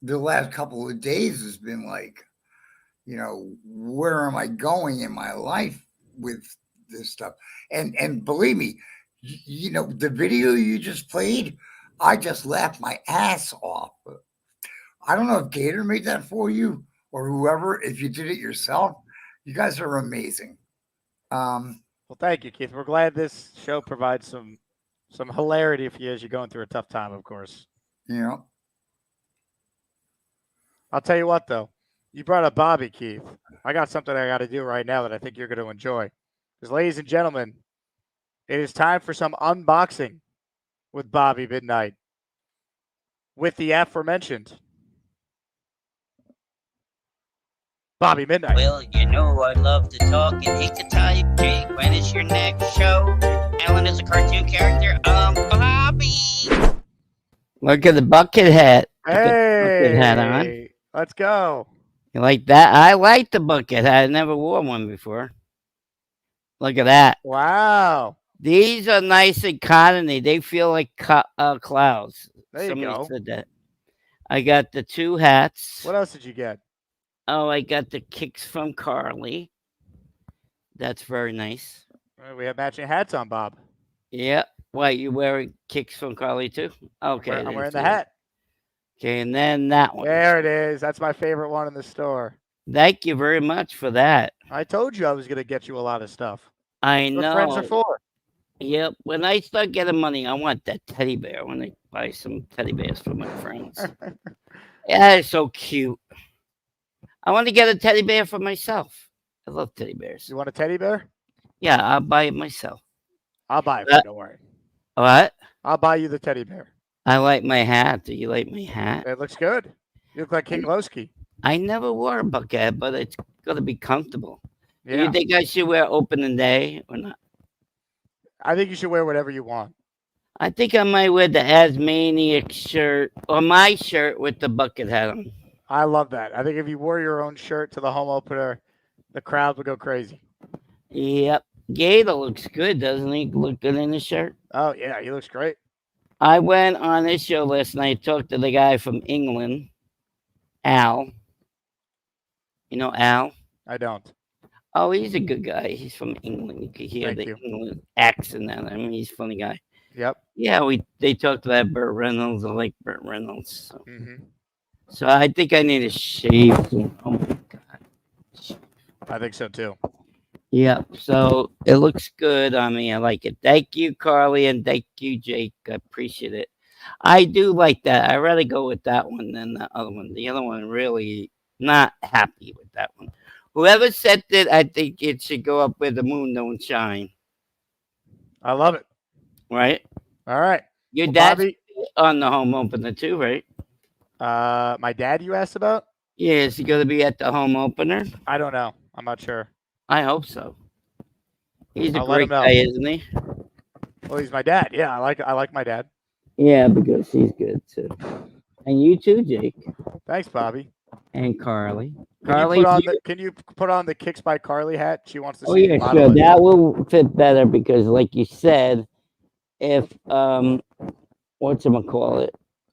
the last couple of days has been like, you know, where am I going in my life with this stuff? And believe me, you know, the video you just played, I just laughed my ass off. I don't know if Gator made that for you or whoever. If you did it yourself, you guys are amazing. Well, thank you, Keith. We're glad this show provides some hilarity for you as you're going through a tough time, of course. Yeah. I'll tell you what, though. You brought up Bobby, Keith. I got something I got to do right now that I think you're going to enjoy. Because, ladies and gentlemen, it is time for some unboxing with Bobby Midnight. With the aforementioned Bobby Midnight. Well, you know I love to talk and hate to type. Jake, when is your next show? Alan is a cartoon character. Bobby. Look at the bucket hat. Hey, bucket hat on. Let's go. You like that? I like the bucket hat. I never wore one before. Look at that. Wow. These are nice and cottony. They feel like clouds. There you go. Said that. I got the two hats. What else did you get? Oh, I got the kicks from Carly. That's very nice. We have matching hats on, Bob. Yeah. Why, you wearing kicks from Carly too? Okay. I'm wearing the hat. Okay, and then that one. There it is. That's my favorite one in the store. Thank you very much for that. I told you I was going to get you a lot of stuff. I know. What friends are for. Yep. When I start getting money, I want that teddy bear. I want to buy some teddy bears for my friends. Yeah, it's so cute. I want to get a teddy bear for myself. I love teddy bears. You want a teddy bear? Yeah, I'll buy it myself. I'll buy it for you, don't worry. What? I'll buy you the teddy bear. I like my hat. Do you like my hat? It looks good. You look like King Lowski. I never wore a bucket hat, but it's got to be comfortable. Yeah. Do you think I should wear opening day or not? I think you should wear whatever you want. I think I might wear the Asmaniac shirt or my shirt with the bucket hat on. I love that. I think if you wore your own shirt to the home opener, the crowd would go crazy. Yep. Gator looks good, doesn't he? Look good in his shirt. Oh, yeah. He looks great. I went on his show last night, talked to the guy from England, Al. You know Al? I don't. Oh, he's a good guy. He's from England. You could hear England accent on him. He's a funny guy. Yep. Yeah, they talked about Burt Reynolds. I like Burt Reynolds. So. Mm-hmm. So I think I need a shave soon. Oh my God. I think so too. Yeah. So it looks good on me. I like it. Thank you, Carly, and thank you, Jake. I appreciate it. I do like that. I'd rather go with that one than the other one. The other one really not happy with that one. Whoever said it, I think it should go up where the moon don't shine. I love it. Right? All right. Your Well, dad's Bobby, on the home opener too, right? my dad you asked about? Yeah, is he going to be at the home opener? I don't know. I'm not sure. I hope so. He's a I'll let him great know. guy, isn't he? Well, he's my dad. Yeah, I like my dad. Yeah, because he's good too. And you too, Jake. Thanks, Bobby. And Carly. Can you put on the Kicks by Carly hat? She wants to see. Oh yeah, model sure. it. That will fit better because, like you said, if whatchamacallit,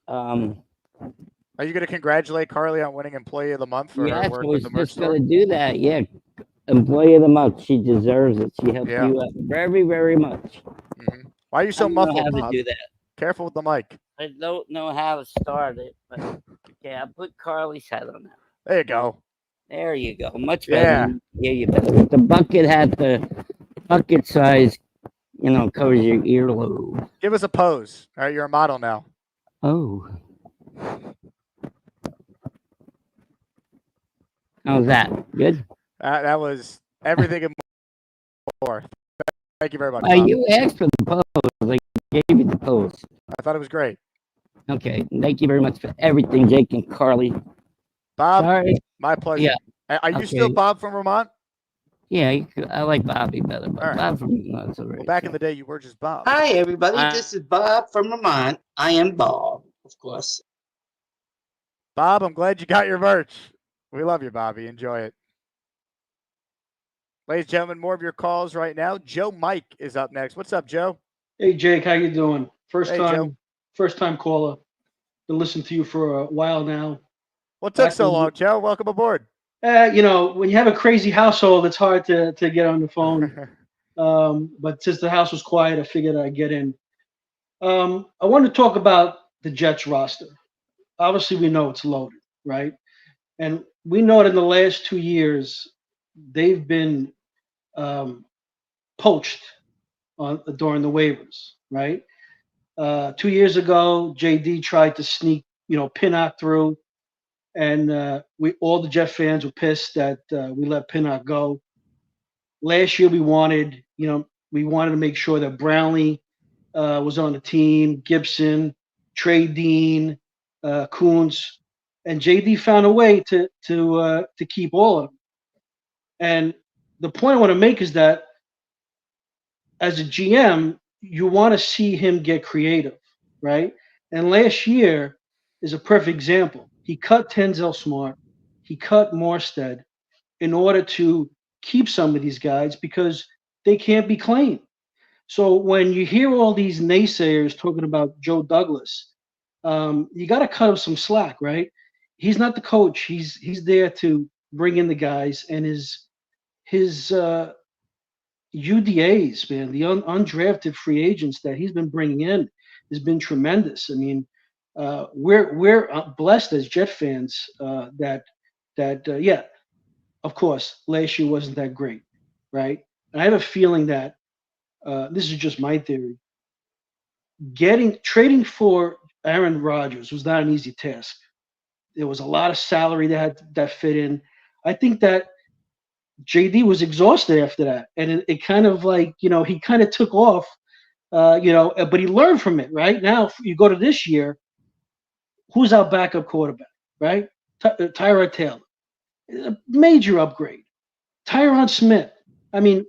Are you going to congratulate Carly on winning Employee of the Month for her yes, work I with was the merch just store? gonna do that. Yeah, Employee of the Month. She deserves it. She helped Yeah. you out very, very much. Why are you so I don't know muffled, how to Bob? do that. Careful with the mic. I don't know how to start it, but okay, I'll put Carly's hat on that. There you go. There you go. Much better. Yeah. Yeah, you better. With the bucket hat, the bucket size, covers your earlobe. Give us a pose. All right, you're a model now. Oh. How's that? Good? That was everything and more. Thank you very much. You asked for the pose. I gave you the pose. I thought it was great. Okay. Thank you very much for everything, Jake and Carly. Bob, Sorry. my pleasure. Yeah. Are you still Bob from Vermont? Yeah, I like Bobby better, but All right. Bob from Vermont's all right. Well, back in the day, you were just Bob. Hi, everybody. This is Bob from Vermont. I am Bob, of course. Bob, I'm glad you got your merch. We love you, Bobby. Enjoy it. Ladies and gentlemen, more of your calls right now. Joe Mike is up next. What's up, Joe? Hey, Jake. How you doing? Hey, Joe. First time caller. Been listening to you for a while now. What took so long, Joe? Welcome aboard. When you have a crazy household, it's hard to get on the phone. But since the house was quiet, I figured I'd get in. I want to talk about the Jets roster. Obviously, we know it's loaded, right? And we know that in the last 2 years, they've been poached during the waivers, right? 2 years ago, JD tried to sneak, Pinnock through, and all the Jet fans were pissed that we let Pinnock go. Last year, we wanted to make sure that Brownlee was on the team, Gibson, Trey Dean, Kuntz, and JD found a way to keep all of them. And the point I want to make is that as a GM, you want to see him get creative, right? And last year is a perfect example. He cut Tenzel Smart, he cut Morstead in order to keep some of these guys because they can't be claimed. So when you hear all these naysayers talking about Joe Douglas, you got to cut him some slack, right? He's not the coach. He's there to bring in the guys, and his UDAs, man, the undrafted free agents that he's been bringing in has been tremendous. I mean, we're blessed as Jet fans that of course, last year wasn't that great, right? And I have a feeling that this is just my theory. Trading for Aaron Rodgers was not an easy task. There was a lot of salary that fit in. I think that JD was exhausted after that, and it kind of like he kind of took off, but he learned from it. Right now, you go to this year. Who's our backup quarterback? Right, Tyrod Taylor, a major upgrade. Tyron Smith. I mean,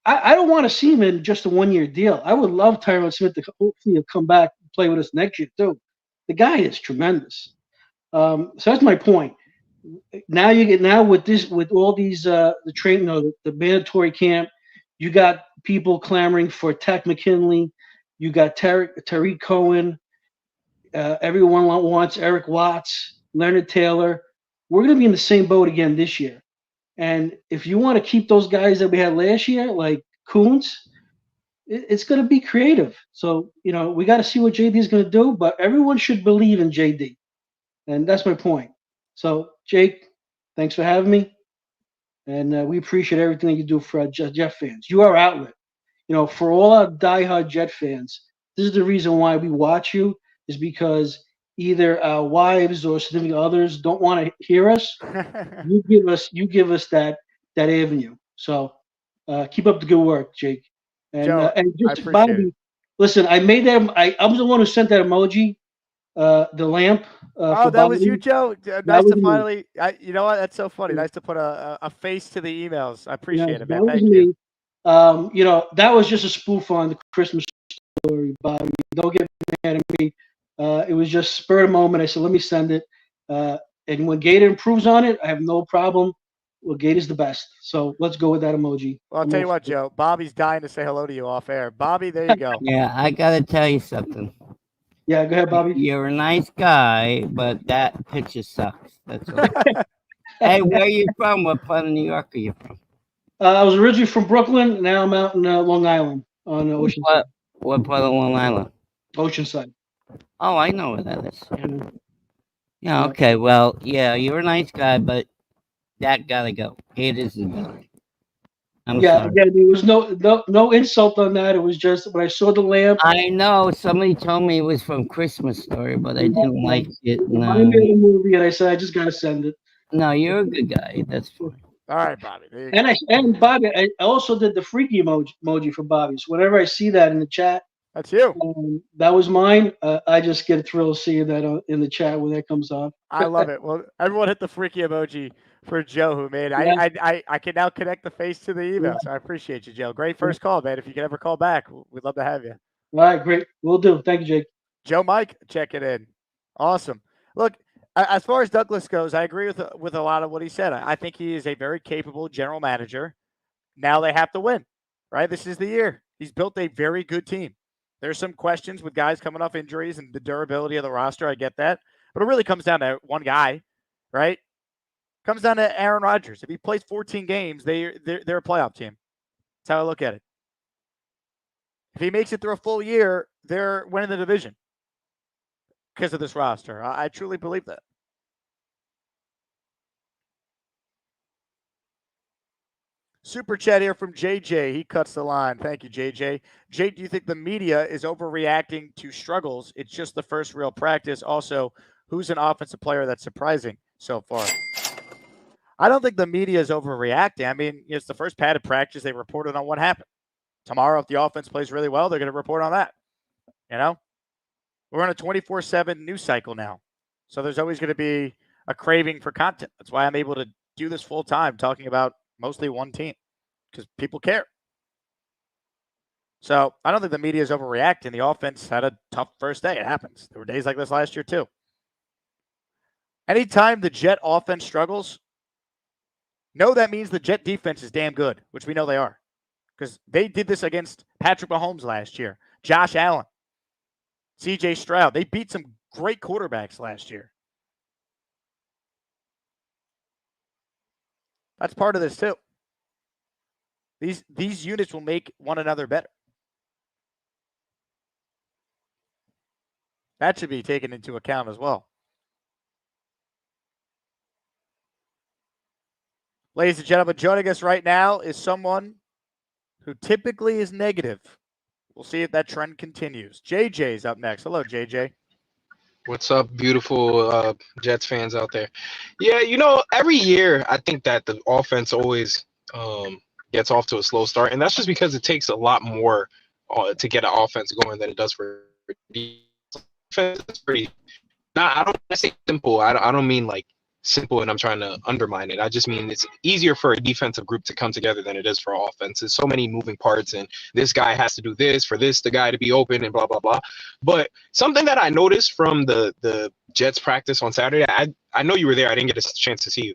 I don't want to see him in just a 1-year deal. I would love Tyron Smith to hopefully come back and play with us next year too. The guy is tremendous. So that's my point. Now with all these the mandatory camp, you got people clamoring for Tech McKinley, you got Tariq Cohen, everyone wants Eric Watts, Leonard Taylor. We're going to be in the same boat again this year. And if you want to keep those guys that we had last year, like Kuntz, it's going to be creative. So we got to see what JD is going to do, but everyone should believe in JD, and that's my point. So, Jake, thanks for having me, and we appreciate everything that you do for our Jet fans. You are our outlet. For all our diehard Jet fans, this is the reason why we watch you, is because either our wives or significant others don't want to hear us. You give us that avenue. So keep up the good work, Jake. Joe, And I just appreciate Bobby, it. listen, I made that. I'm the one who sent that emoji, the lamp Oh, for that was Bobby. you, Joe. That Nice was to me. finally. You know what? That's so funny. Yeah. Nice to put a face to the emails. I Yes, appreciate it, that man. was Thank you. me. That was just a spoof on the Christmas story, Bobby. Don't get mad at me. It was just spur of the moment. I said, let me send it. And when Gator improves on it, I have no problem. Well, Gator's the best. So let's go with that emoji. Well, I'll I'm tell all you what, for it. Joe. Bobby's dying to say hello to you off air. Bobby, there you go. Yeah, I gotta tell you something. Yeah, go ahead, Bobby. You're a nice guy, but that picture sucks. That's all. Hey, where are you from? What part of New York are you from? I was originally from Brooklyn. Now I'm out in Long Island on Oceanside. What part of Long Island? Oceanside. Oh, I know where that is. Yeah. Yeah, Yeah. okay. Well, yeah, you're a nice guy, but that gotta go. It is done. I'm Yeah, sorry. again, there was no insult on that. It was just when I saw the lamp. I know somebody told me it was from Christmas Story, but I didn't like it. Reminded me of the movie, and I said I just gotta send it. No, you're a good guy. That's fine. All right, Bobby. There you And go. and Bobby, I also did the freaky emoji for Bobby. So whenever I see that in the chat, that's you. That was mine. I just get a thrill seeing that in the chat when that comes on. I love it. Well, everyone hit the freaky emoji for Joe, who made. Yeah. I can now connect the face to the email. So I appreciate you, Joe. Great first call, man. If you can ever call back, we'd love to have you. All right, great. We'll do. Thank you, Jake. Joe Mike, checking in. Awesome. Look, as far as Douglas goes, I agree with a lot of what he said. I think he is a very capable general manager. Now they have to win, right? This is the year. He's built a very good team. There's some questions with guys coming off injuries and the durability of the roster. I get that. But it really comes down to one guy, right? Comes down to Aaron Rodgers. If he plays 14 games, they're a playoff team. That's how I look at it. If he makes it through a full year, they're winning the division because of this roster. I truly believe that. Super chat here from JJ. He cuts the line. Thank you, JJ. Jake, do you think the media is overreacting to struggles? It's just the first real practice. Also, who's an offensive player that's surprising so far? I don't think the media is overreacting. I mean, it's the first padded practice. They reported on what happened. Tomorrow, if the offense plays really well, they're going to report on that. You know? We're on a 24/7 news cycle now. So there's always going to be a craving for content. That's why I'm able to do this full time, talking about mostly one team, because people care. So I don't think the media is overreacting. The offense had a tough first day. It happens. There were days like this last year too. Anytime the Jet offense struggles, no, that means the Jet defense is damn good, which we know they are, because they did this against Patrick Mahomes last year, Josh Allen, C.J. Stroud. They beat some great quarterbacks last year. That's part of this too. These units will make one another better. That should be taken into account as well. Ladies and gentlemen, joining us right now is someone who typically is negative. We'll see if that trend continues. JJ's up next. Hello, JJ. What's up, beautiful Jets fans out there? Yeah, every year I think that the offense always gets off to a slow start, and that's just because it takes a lot more to get an offense going than it does for defense. It's pretty. I don't say simple. I don't mean like simple, and I'm trying to undermine it. I just mean it's easier for a defensive group to come together than it is for offense. There's so many moving parts, and this guy has to do this for the guy to be open, and blah blah blah. But something that I noticed from the Jets practice on Saturday, I know you were there. I didn't get a chance to see you.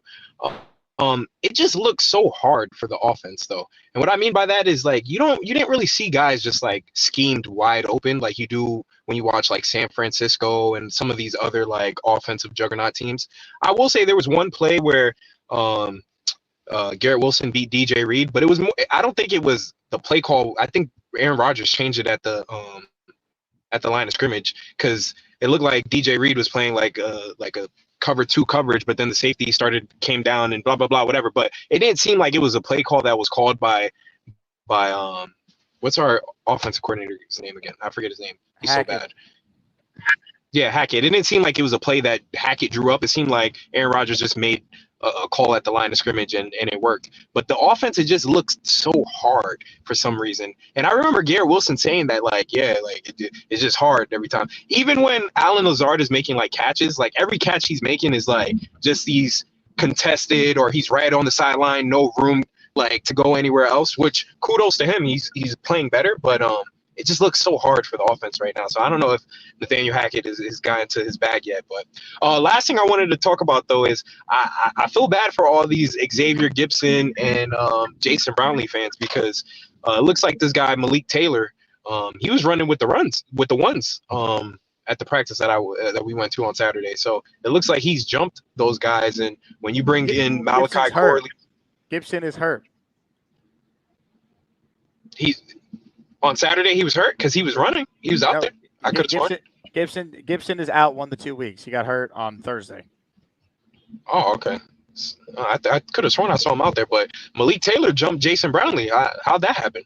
It just looks so hard for the offense, though. And what I mean by that is, like, you didn't really see guys just like schemed wide open like you do when you watch like San Francisco and some of these other like offensive juggernaut teams. I will say there was one play where Garrett Wilson beat DJ Reed, but it was more, I don't think it was the play call. I think Aaron Rodgers changed it at the line of scrimmage, because it looked like DJ Reed was playing like a cover 2 coverage, but then the safety came down and blah blah blah whatever. But it didn't seem like it was a play call that was called by what's our offensive coordinator's name again? I forget his name. He's Hackett. so bad. Yeah, Hackett. It didn't seem like it was a play that Hackett drew up. It seemed like Aaron Rodgers just made a call at the line of scrimmage and it worked. But the offense, it just looks so hard for some reason. And I remember Garrett Wilson saying that, like, yeah, like it's just hard every time. Even when Alan Lazard is making like catches, like every catch he's making is like just these contested, or he's right on the sideline, no room like to go anywhere else, which kudos to him. He's playing better, but it just looks so hard for the offense right now. So I don't know if Nathaniel Hackett is gotten to his bag yet. But last thing I wanted to talk about, though, is I feel bad for all these Xavier Gibson and Jason Brownlee fans, because it looks like this guy, Malik Taylor, he was running with the ones at the practice that we went to on Saturday. So it looks like he's jumped those guys. And when you bring in Malachi Corley. Gibson is hurt. On Saturday, he was hurt because he was running. He was out there. I could have sworn. Gibson is out 1 to 2 weeks. He got hurt on Thursday. Oh, okay. I could have sworn I saw him out there, but Malik Taylor jumped Jason Brownlee. How'd that happen?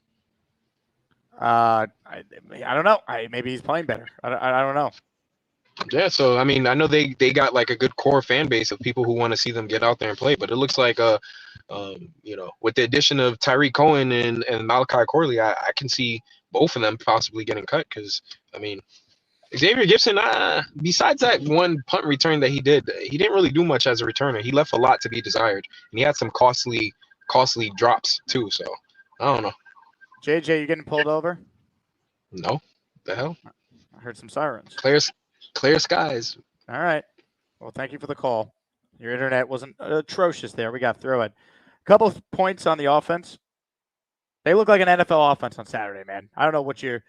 I don't know. Maybe he's playing better. I don't know. Yeah, so I mean, I know they got like a good core fan base of people who want to see them get out there and play, but it looks like with the addition of Tyreek Cohen and Malachi Corley, I can see both of them possibly getting cut, because I mean, Xavier Gibson, besides that one punt return that he did, he didn't really do much as a returner. He left a lot to be desired, and he had some costly drops too. So I don't know. JJ, you getting pulled over? No, the hell. I heard some sirens. Clear skies. All right. Well, thank you for the call. Your internet wasn't atrocious there. We got through it. A couple of points on the offense. They look like an NFL offense on Saturday, man. I don't know what you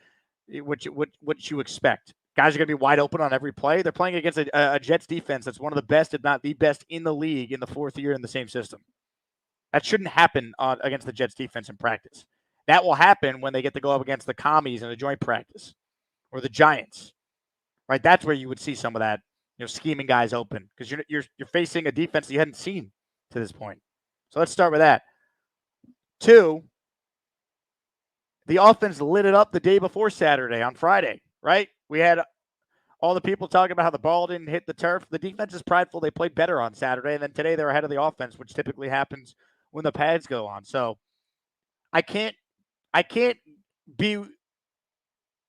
expect. Guys are going to be wide open on every play. They're playing against a Jets defense that's one of the best, if not the best, in the league in the 4th year in the same system. That shouldn't happen against the Jets defense in practice. That will happen when they get to go up against the commies in a joint practice or the Giants. Right, that's where you would see some of that, scheming guys open, because you're facing a defense that you hadn't seen to this point. So let's start with that. 2, the offense lit it up the day before Saturday on Friday, right? We had all the people talking about how the ball didn't hit the turf. The defense is prideful. They played better on Saturday, and then today they're ahead of the offense, which typically happens when the pads go on. So I can't be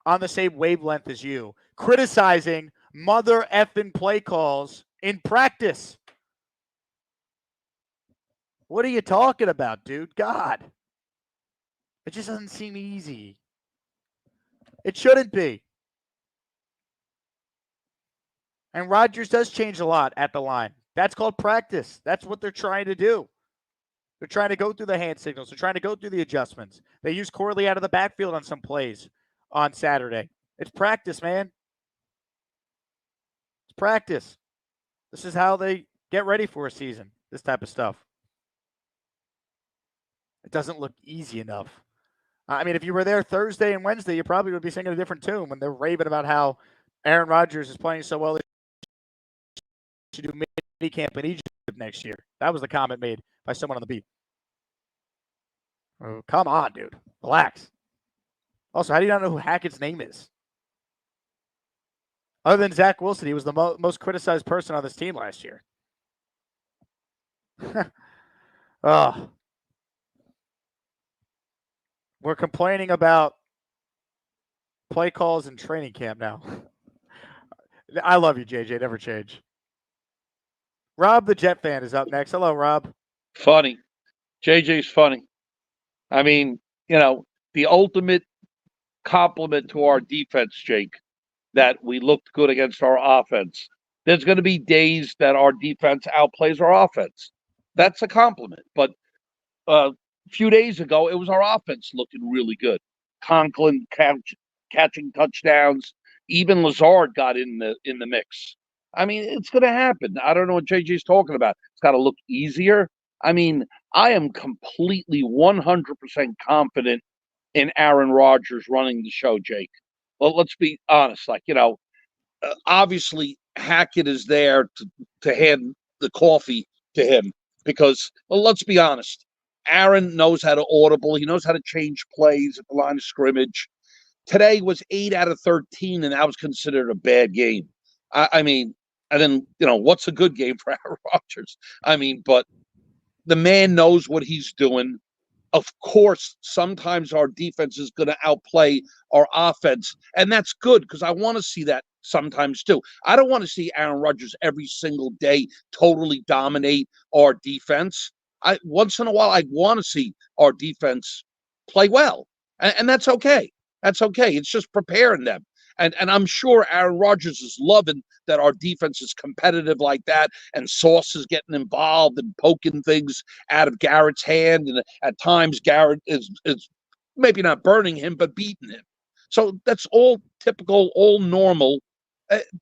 on the same wavelength as you, criticizing mother effing play calls in practice. What are you talking about, dude? God. It just doesn't seem easy. It shouldn't be. And Rodgers does change a lot at the line. That's called practice. That's what they're trying to do. They're trying to go through the hand signals. They're trying to go through the adjustments. They use Corley out of the backfield on some plays on Saturday. It's practice, man. It's practice. This is how they get ready for a season, this type of stuff. It doesn't look easy enough. I mean, if you were there Thursday and Wednesday, you probably would be singing a different tune when they're raving about how Aaron Rodgers is playing so well. They should do mini camp in Egypt next year. That was the comment made by someone on the beat. Oh, come on, dude. Relax. Also, how do you not know who Hackett's name is? Other than Zach Wilson, he was the most criticized person on this team last year. Oh. We're complaining about play calls in training camp now. I love you, JJ. Never change. Rob, the Jet fan, is up next. Hello, Rob. Funny. JJ's funny. I mean, the ultimate compliment to our defense, Jake, that we looked good against our offense. There's going to be days that our defense outplays our offense. That's a compliment. But a few days ago, it was our offense looking really good. Conklin catching touchdowns. Even Lazard got in the mix. I mean, it's going to happen. I don't know what JJ's talking about. It's got to look easier. I mean, I am completely 100% confident in Aaron Rodgers running the show, Jake. Well, let's be honest. Obviously, Hackett is there to hand the coffee to him because, well, let's be honest. Aaron knows how to audible. He knows how to change plays at the line of scrimmage. Today was 8 out of 13, and that was considered a bad game. I mean, and then, what's a good game for Aaron Rodgers? I mean, but the man knows what he's doing. Of course, sometimes our defense is going to outplay our offense, and that's good because I want to see that sometimes too. I don't want to see Aaron Rodgers every single day totally dominate our defense. Once in a while, I want to see our defense play well, and that's okay. That's okay. It's just preparing them. And I'm sure Aaron Rodgers is loving that our defense is competitive like that, and Sauce is getting involved and poking things out of Garrett's hand, and at times Garrett is maybe not burning him, but beating him. So that's all typical, all normal.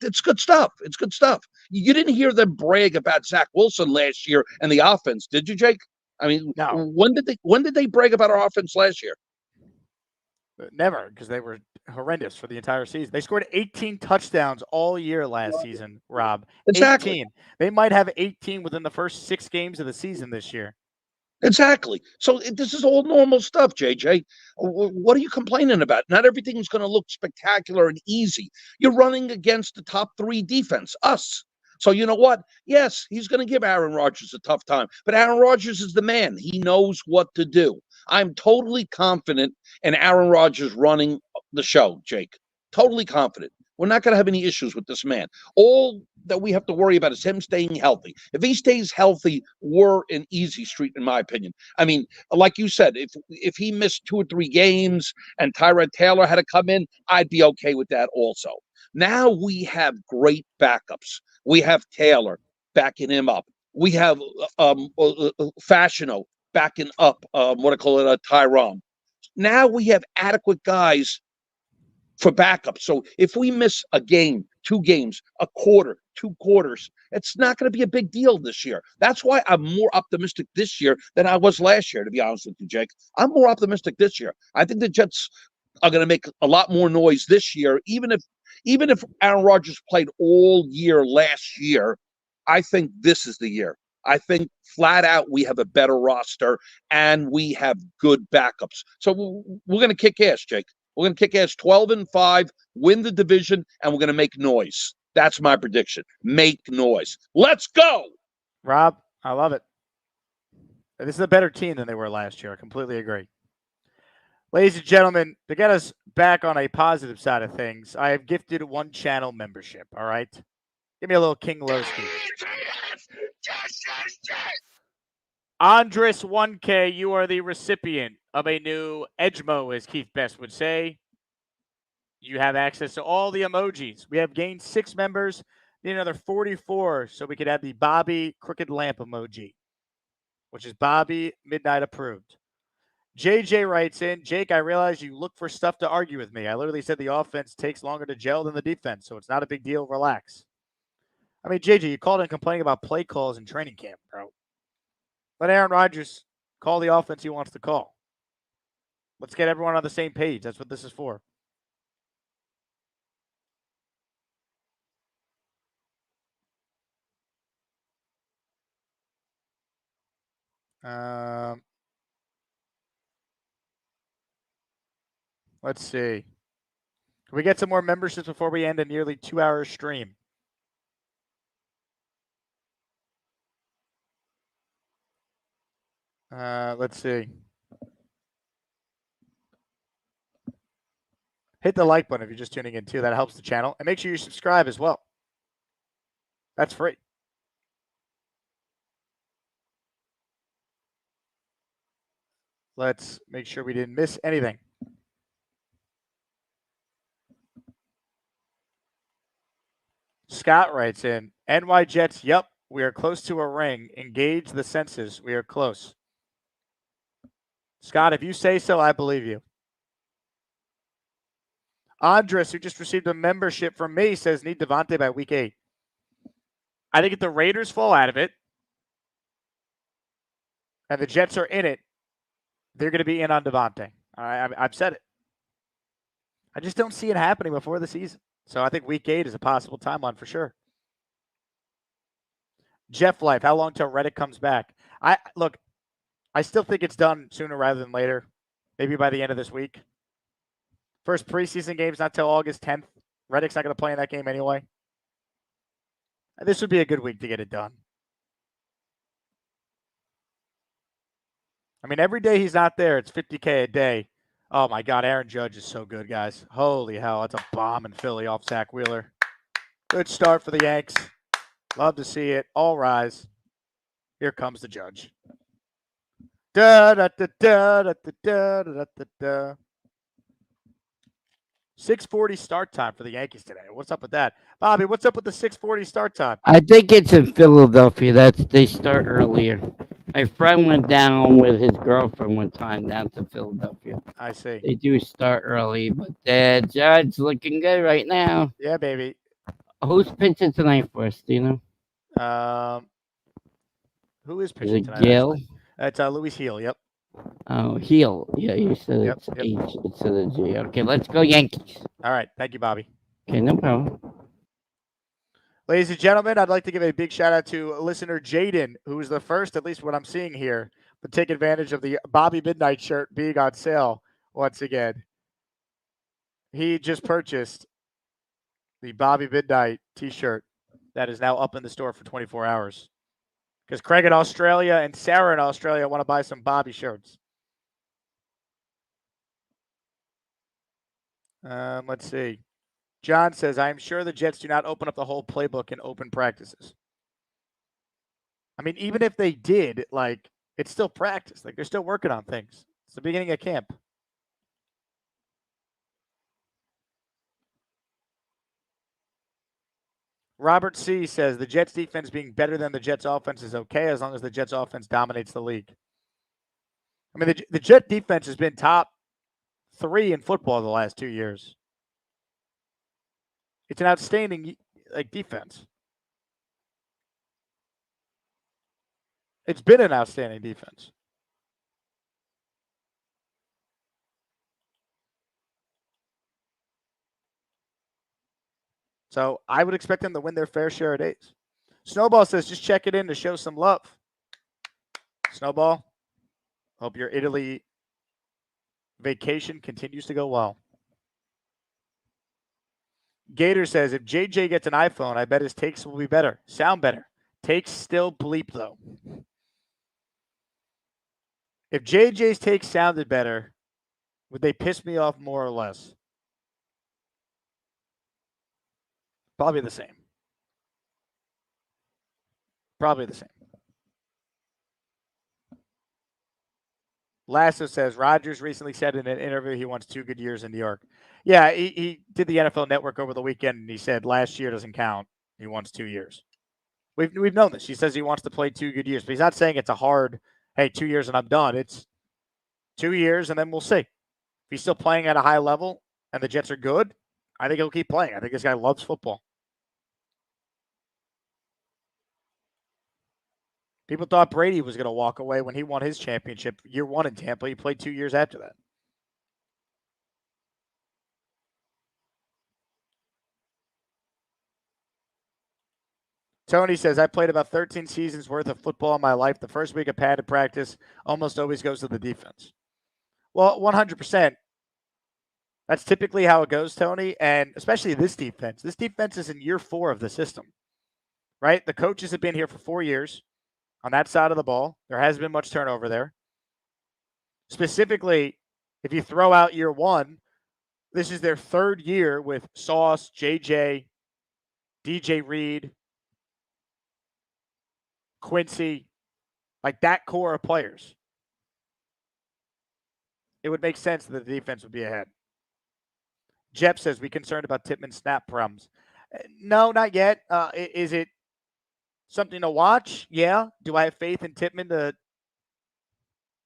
It's good stuff. It's good stuff. You didn't hear them brag about Zach Wilson last year and the offense, did you, Jake? I mean, no. When did they brag about our offense last year? Never, because they were horrendous for the entire season. They scored 18 touchdowns all year last season, Rob. Exactly. 18. They might have 18 within the first 6 games of the season this year. Exactly. So this is all normal stuff, JJ. What are you complaining about? Not everything's going to look spectacular and easy. You're running against the top 3 defense, us. So you know what? Yes, he's going to give Aaron Rodgers a tough time, but Aaron Rodgers is the man. He knows what to do. I'm totally confident in Aaron Rodgers running the show, Jake. Totally confident. We're not going to have any issues with this man. All that we have to worry about is him staying healthy. If he stays healthy, we're an easy street, in my opinion. I mean, like you said, if he missed 2 or 3 games and Tyrod Taylor had to come in, I'd be okay with that also. Now we have great backups. We have Taylor backing him up. We have Fashiono backing up, Tyrone. Now we have adequate guys for backup. So if we miss a game, 2 games, a quarter, 2 quarters, it's not going to be a big deal this year. That's why I'm more optimistic this year than I was last year, to be honest with you, Jake. I'm more optimistic this year. I think the Jets are going to make a lot more noise this year, even if Aaron Rodgers played all year last year. I think this is the year. I think flat out we have a better roster and we have good backups. So we're going to kick ass, Jake. We're going to kick ass 12-5, win the division, and we're going to make noise. That's my prediction. Make noise. Let's go. Rob, I love it. This is a better team than they were last year. I completely agree. Ladies and gentlemen, to get us back on a positive side of things, I have gifted 1 channel membership, all right? Give me a little King Lowski. Andres 1K, you are the recipient of a new Edgemo, as Keith Best would say. You have access to all the emojis. We have gained 6 members, need another 44, so we could add the Bobby Crooked Lamp emoji, which is Bobby Midnight approved. JJ writes in, Jake, I realize you look for stuff to argue with me. I literally said the offense takes longer to gel than the defense, so it's not a big deal. Relax. I mean, JJ, you called in complaining about play calls in training camp, bro. Let Aaron Rodgers call the offense he wants to call. Let's get everyone on the same page. That's what this is for. Let's see. Can we get some more memberships before we end a nearly 2-hour stream? Let's see. Hit the like button if you're just tuning in too. That helps the channel. And make sure you subscribe as well. That's free. Let's make sure we didn't miss anything. Scott writes in, NY Jets, yep, we are close to a ring. Engage the senses. We are close. Scott, if you say so, I believe you. Andres, who just received a membership from me, says need Devontae by week 8. I think if the Raiders fall out of it and the Jets are in it, they're going to be in on Devontae. I've said it. I just don't see it happening before the season. So I think week 8 is a possible timeline for sure. Jeff Life, how long till Reddick comes back? Look, I still think it's done sooner rather than later. Maybe by the end of this week. First preseason game's not till August 10th. Reddick's not going to play in that game anyway. This would be a good week to get it done. I mean, every day he's not there, it's $50K a day. Oh, my God. Aaron Judge is so good, guys. Holy hell. That's a bomb in Philly off Zach Wheeler. Good start for the Yanks. Love to see it. All rise. Here comes the Judge. Da da da da da da da da da. 6:40 start time for the Yankees today. What's up with that? Bobby, what's up with the 6:40 start time? I think it's in Philadelphia. They start earlier. My friend went down with his girlfriend one time down to Philadelphia. I see. They do start early, but the Judge looking good right now. Yeah, baby. Who's pitching tonight for us? Do you know? Who is Is pitching it tonight? Gill? Actually? It's Luis Heel. Yep. Oh, Heel. Yeah, you said Yep, it's yep. H instead of G. Okay, let's go Yankees. All right. Thank you, Bobby. Okay, no problem. Ladies and gentlemen, I'd like to give a big shout out to listener Jaden, who is the first, at least what I'm seeing here, to take advantage of the Bobby Midnight shirt being on sale once again. He just purchased the Bobby Midnight t-shirt that is now up in the store for 24 hours. Because Craig in Australia and Sarah in Australia want to buy some Bobby shirts. Let's see. John says, I'm sure the Jets do not open up the whole playbook in open practices. I mean, even if they did, like, it's still practice. Like, they're still working on things. It's the beginning of camp. Robert C. says, the Jets defense being better than the Jets offense is okay as long as the Jets offense dominates the league. I mean, the Jet defense has been top 3 in football the last 2 years. It's an outstanding defense. It's been an outstanding defense. So I would expect them to win their fair share of days. Snowball says, just check it in to show some love. Snowball, hope your Italy vacation continues to go well. Gator says, if JJ gets an iPhone, I bet his takes will be better. Sound better. Takes still bleep, though. If JJ's takes sounded better, would they piss me off more or less? Probably the same. Probably the same. Lasso says, Rodgers recently said in an interview he wants 2 good years in New York. Yeah, he did the NFL Network over the weekend, and he said last year doesn't count. He wants 2 years. We've known this. He says he wants to play 2 good years, but he's not saying it's a hard, hey, 2 years and I'm done. It's 2 years, and then we'll see. If he's still playing at a high level and the Jets are good, I think he'll keep playing. I think this guy loves football. People thought Brady was going to walk away when he won his championship year 1 in Tampa. He played 2 years after that. Tony says, I played about 13 seasons worth of football in my life. The first week of padded practice almost always goes to the defense. Well, 100%. That's typically how it goes, Tony, and especially this defense. This defense is in year 4 of the system, right? The coaches have been here for 4 years. On that side of the ball, there hasn't been much turnover there. Specifically, if you throw out year 1, this is their 3rd year with Sauce, JJ, DJ Reed, Quincy, like that core of players. It would make sense that the defense would be ahead. Jeff says, we concerned about Tippmann snap problems. No, not yet. Is it something to watch? Yeah. Do I have faith in Tippmann to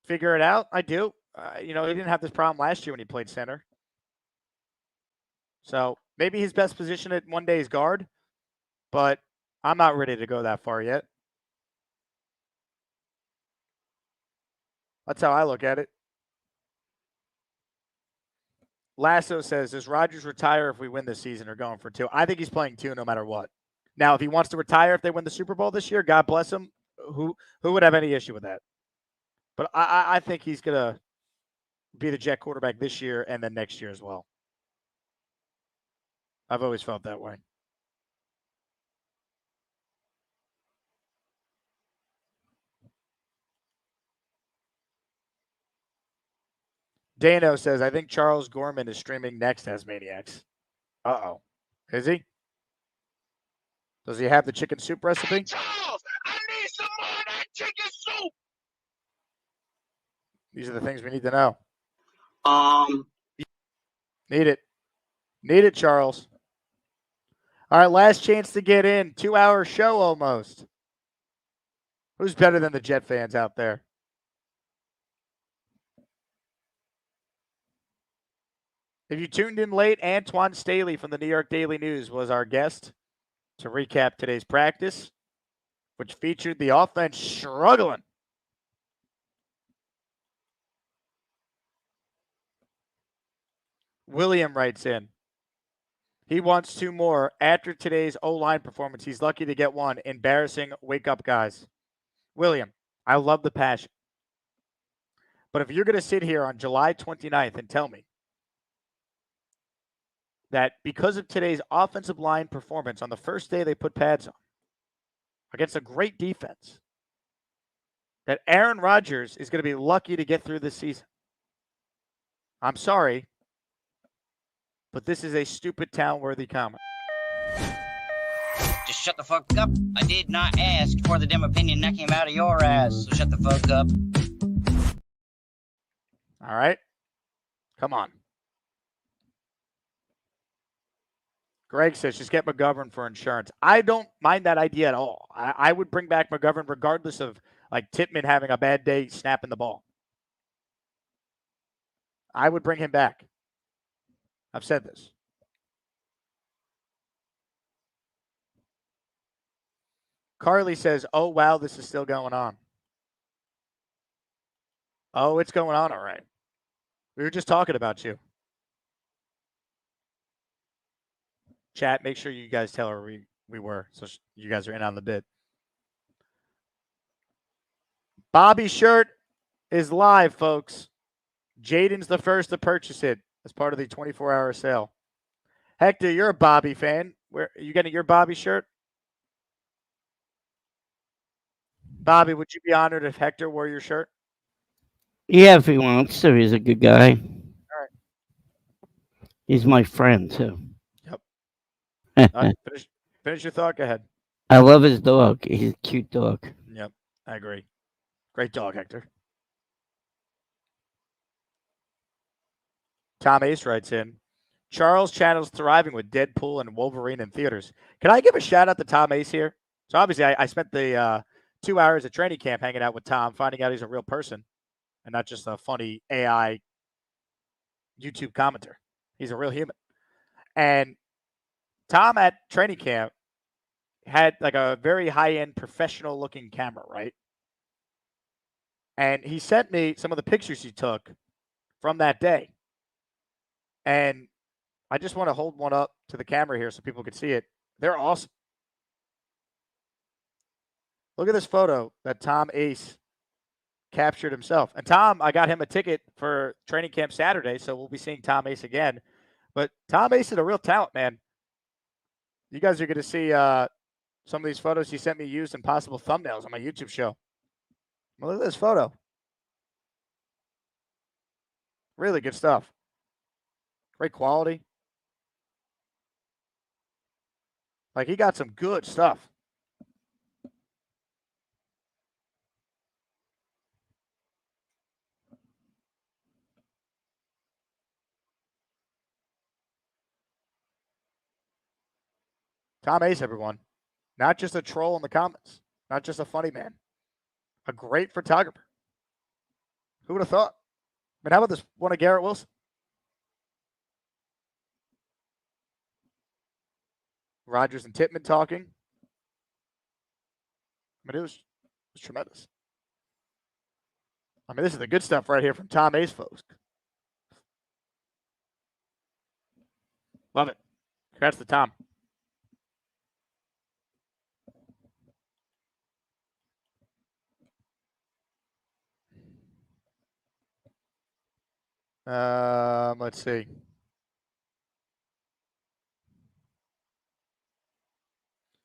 figure it out? I do. He didn't have this problem last year when he played center. So maybe his best position at one day is guard, but I'm not ready to go that far yet. That's how I look at it. Lasso says, does Rodgers retire if we win this season or going for 2? I think he's playing 2 no matter what. Now, if he wants to retire if they win the Super Bowl this year, God bless him. Who would have any issue with that? But I think he's going to be the Jet quarterback this year and then next year as well. I've always felt that way. Dano says, I think Charles Gorman is streaming next as Maniacs. Uh-oh. Is he? Does he have the chicken soup recipe? Charles, I need some more of that chicken soup. These are the things we need to know. Need it. Need it, Charles. All right, last chance to get in. 2-hour show almost. Who's better than the Jet fans out there? If you tuned in late, Antwan Staley from the New York Daily News was our guest to recap today's practice, which featured the offense struggling. William writes in. He wants 2 more. After today's O-line performance, he's lucky to get 1. Embarrassing. Wake up, guys. William, I love the passion. But if you're going to sit here on July 29th and tell me that because of today's offensive line performance on the first day they put pads on against a great defense, that Aaron Rodgers is going to be lucky to get through this season, I'm sorry, but this is a stupid town-worthy comment. Just shut the fuck up. I did not ask for the dim opinion that came out of your ass, so shut the fuck up. All right? Come on. Greg says, just get McGovern for insurance. I don't mind that idea at all. I would bring back McGovern regardless of, like, Tippmann having a bad day snapping the ball. I would bring him back. I've said this. Carly says, oh, wow, this is still going on. Oh, it's going on all right. We were just talking about you. Chat, make sure you guys tell her we were, so you guys are in on the bit. Bobby's shirt is live, folks. Jaden's the first to purchase it as part of the 24-hour sale. Hector, you're a Bobby fan. Where are you getting your Bobby shirt? Bobby, would you be honored if Hector wore your shirt? Yeah, if he wants to. He's a good guy. All right. He's my friend, too. Yep. Finish your thought. Go ahead. I love his dog. He's a cute dog. Yep, I agree. Great dog, Hector. Tom Ace writes in, Charles channel's thriving with Deadpool and Wolverine in theaters. Can I give a shout out to Tom Ace here? So obviously I spent the 2 hours at training camp hanging out with Tom, finding out he's a real person and not just a funny AI YouTube commenter. He's a real human. And Tom at training camp had like a very high-end professional looking camera, right? And he sent me some of the pictures he took from that day. And I just want to hold one up to the camera here so people can see it. They're awesome. Look at this photo that Tom Ace captured himself. And Tom, I got him a ticket for training camp Saturday, so we'll be seeing Tom Ace again. But Tom Ace is a real talent, man. You guys are going to see some of these photos he sent me used in possible thumbnails on my YouTube show. Well, look at this photo. Really good stuff. Great quality. Like, he got some good stuff. Tom Ace, everyone. Not just a troll in the comments. Not just a funny man. A great photographer. Who would have thought? I mean, how about this one of Garrett Wilson? Rodgers and Tippmann talking. I mean, it was tremendous. I mean, this is the good stuff right here from Tom Ace, folks. Love it. Congrats to Tom. Let's see.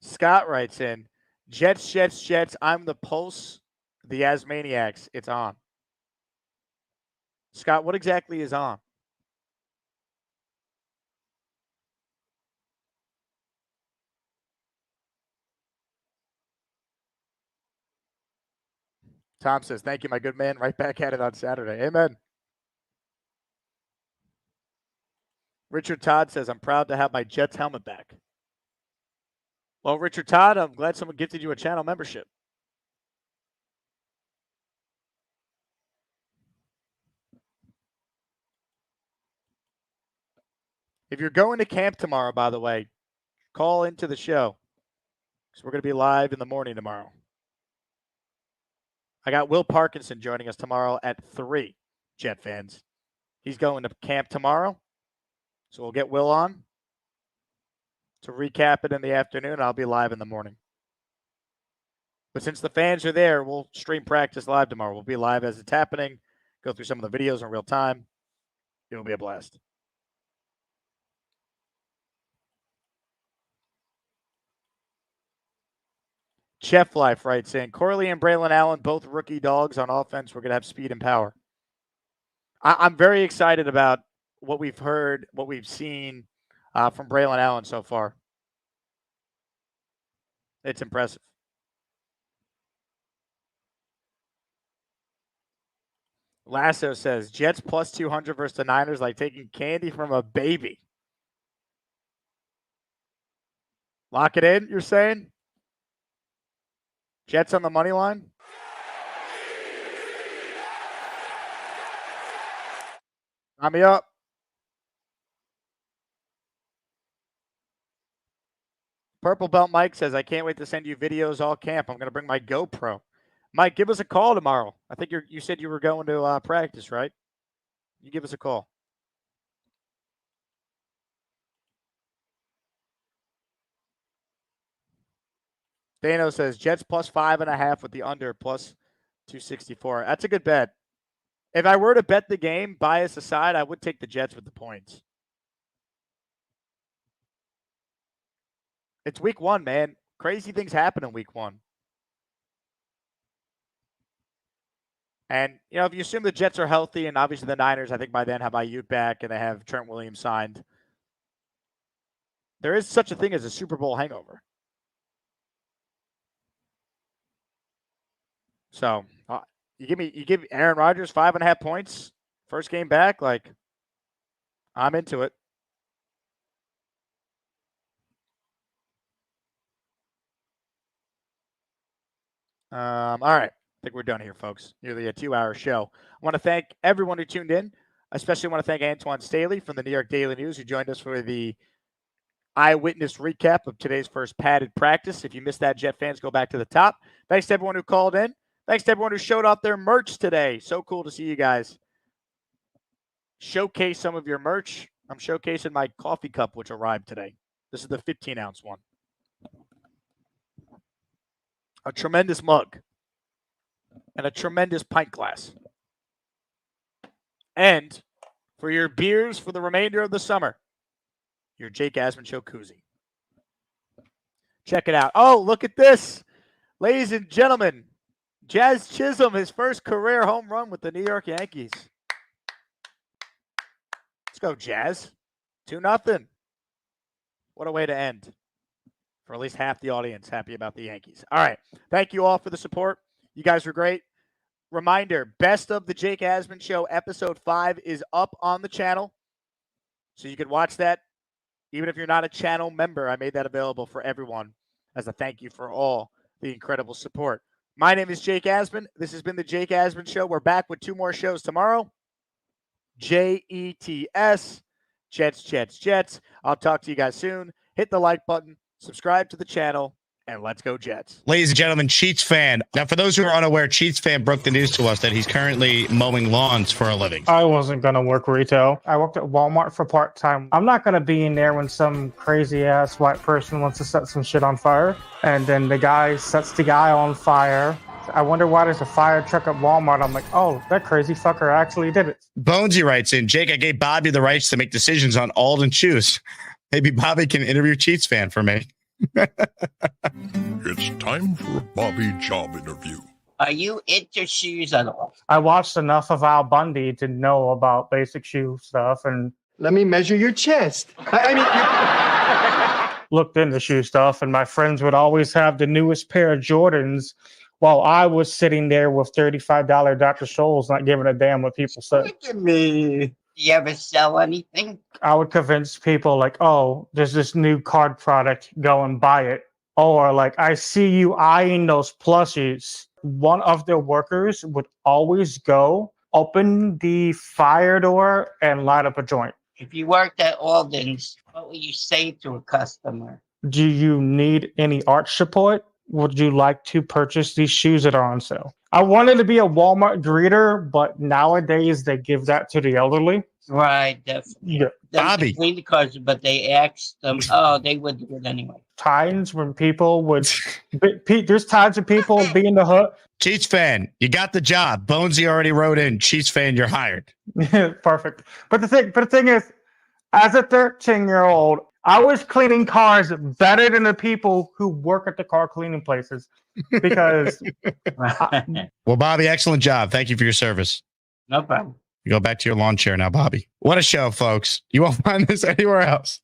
Scott writes in, Jets, Jets, Jets. I'm the pulse. The Asmaniacs. It's on. Scott, what exactly is on? Tom says, thank you, my good man. Right back at it on Saturday. Amen. Richard Todd says, I'm proud to have my Jets helmet back. Well, Richard Todd, I'm glad someone gifted you a channel membership. If you're going to camp tomorrow, by the way, call into the show because we're going to be live in the morning tomorrow. I got Will Parkinson joining us tomorrow at 3, Jet fans. He's going to camp tomorrow, so we'll get Will on to recap it in the afternoon. I'll be live in the morning. But since the fans are there, we'll stream practice live tomorrow. We'll be live as it's happening, go through some of the videos in real time. It'll be a blast. Chef Life writes in, Corley and Braylon Allen, both rookie dogs on offense. We're going to have speed and power. I'm very excited about what we've heard, what we've seen from Braylon Allen so far. It's impressive. Lasso says, Jets plus 200 versus the Niners like taking candy from a baby. Lock it in, you're saying? Jets on the money line? Sign me up. Purple Belt Mike says, I can't wait to send you videos all camp. I'm going to bring my GoPro. Mike, give us a call tomorrow. I think you said you were going to practice, right? You give us a call. Dano says, Jets plus 5.5 with the under plus 264. That's a good bet. If I were to bet the game, bias aside, I would take the Jets with the points. It's week 1, man. Crazy things happen in week 1. And, if you assume the Jets are healthy, and obviously the Niners, I think by then have Ayuk back and they have Trent Williams signed, there is such a thing as a Super Bowl hangover. So, you give Aaron Rodgers 5.5 points, first game back, I'm into it. All right. I think we're done here, folks. Nearly a 2-hour show. I want to thank everyone who tuned in. I especially want to thank Antwan Staley from the New York Daily News who joined us for the eyewitness recap of today's first padded practice. If you missed that, Jet fans, go back to the top. Thanks to everyone who called in. Thanks to everyone who showed off their merch today. So cool to see you guys showcase some of your merch. I'm showcasing my coffee cup, which arrived today. This is the 15-ounce one. A tremendous mug. And a tremendous pint glass. And for your beers for the remainder of the summer, your Jake Asman Show koozie. Check it out. Oh, look at this. Ladies and gentlemen, Jazz Chisholm, his first career home run with the New York Yankees. Let's go, Jazz. 2-0. What a way to end. For at least half the audience happy about the Yankees. All right. Thank you all for the support. You guys were great. Reminder, Best of the Jake Asman Show, Episode 5 is up on the channel. So you can watch that. Even if you're not a channel member, I made that available for everyone as a thank you for all the incredible support. My name is Jake Asman. This has been the Jake Asman Show. We're back with 2 more shows tomorrow. JETS. Jets, Jets, Jets. I'll talk to you guys soon. Hit the like button. Subscribe to the channel. And let's go Jets. Ladies and gentlemen, Cheats Fan. Now, for those who are unaware, Cheats Fan broke the news to us that he's currently mowing lawns for a living. I wasn't going to work retail. I worked at Walmart for part-time. I'm not going to be in there when some crazy-ass white person wants to set some shit on fire. And then the guy sets the guy on fire. I wonder why there's a fire truck at Walmart. I'm like, oh, that crazy fucker actually did it. Bonesy writes in, Jake, I gave Bobby the rights to make decisions on Alden shoes. Maybe Bobby can interview Cheats fan for me. It's time for a Bobby job interview. Are you into shoes at all? I watched enough of Al Bundy to know about basic shoe stuff and let me measure your chest. Looked into shoe stuff, and my friends would always have the newest pair of Jordans while I was sitting there with $35 Dr. Scholl's not giving a damn what people said. Look at me. Do you ever sell anything? I would convince people like, oh, there's this new card product, go and buy it. Or like, I see you eyeing those plushies. One of their workers would always go open the fire door and light up a joint. If you worked at Alden's, what would you say to a customer? Do you need any art support? Would you like to purchase these shoes that are on sale? I wanted to be a Walmart greeter, but nowadays they give that to the elderly. Right, definitely. Yeah. Bobby. Clean the cars, but they asked them, oh, they would do it anyway. Times when people would, there's times when people would be in the hood. Cheats fan, you got the job. Bonesy already wrote in. Cheats fan, you're hired. Perfect. But the thing is, as a 13-year-old, I was cleaning cars better than the people who work at the car cleaning places because. Well, Bobby, excellent job. Thank you for your service. No problem. You go back to your lawn chair now, Bobby. What a show, folks. You won't find this anywhere else.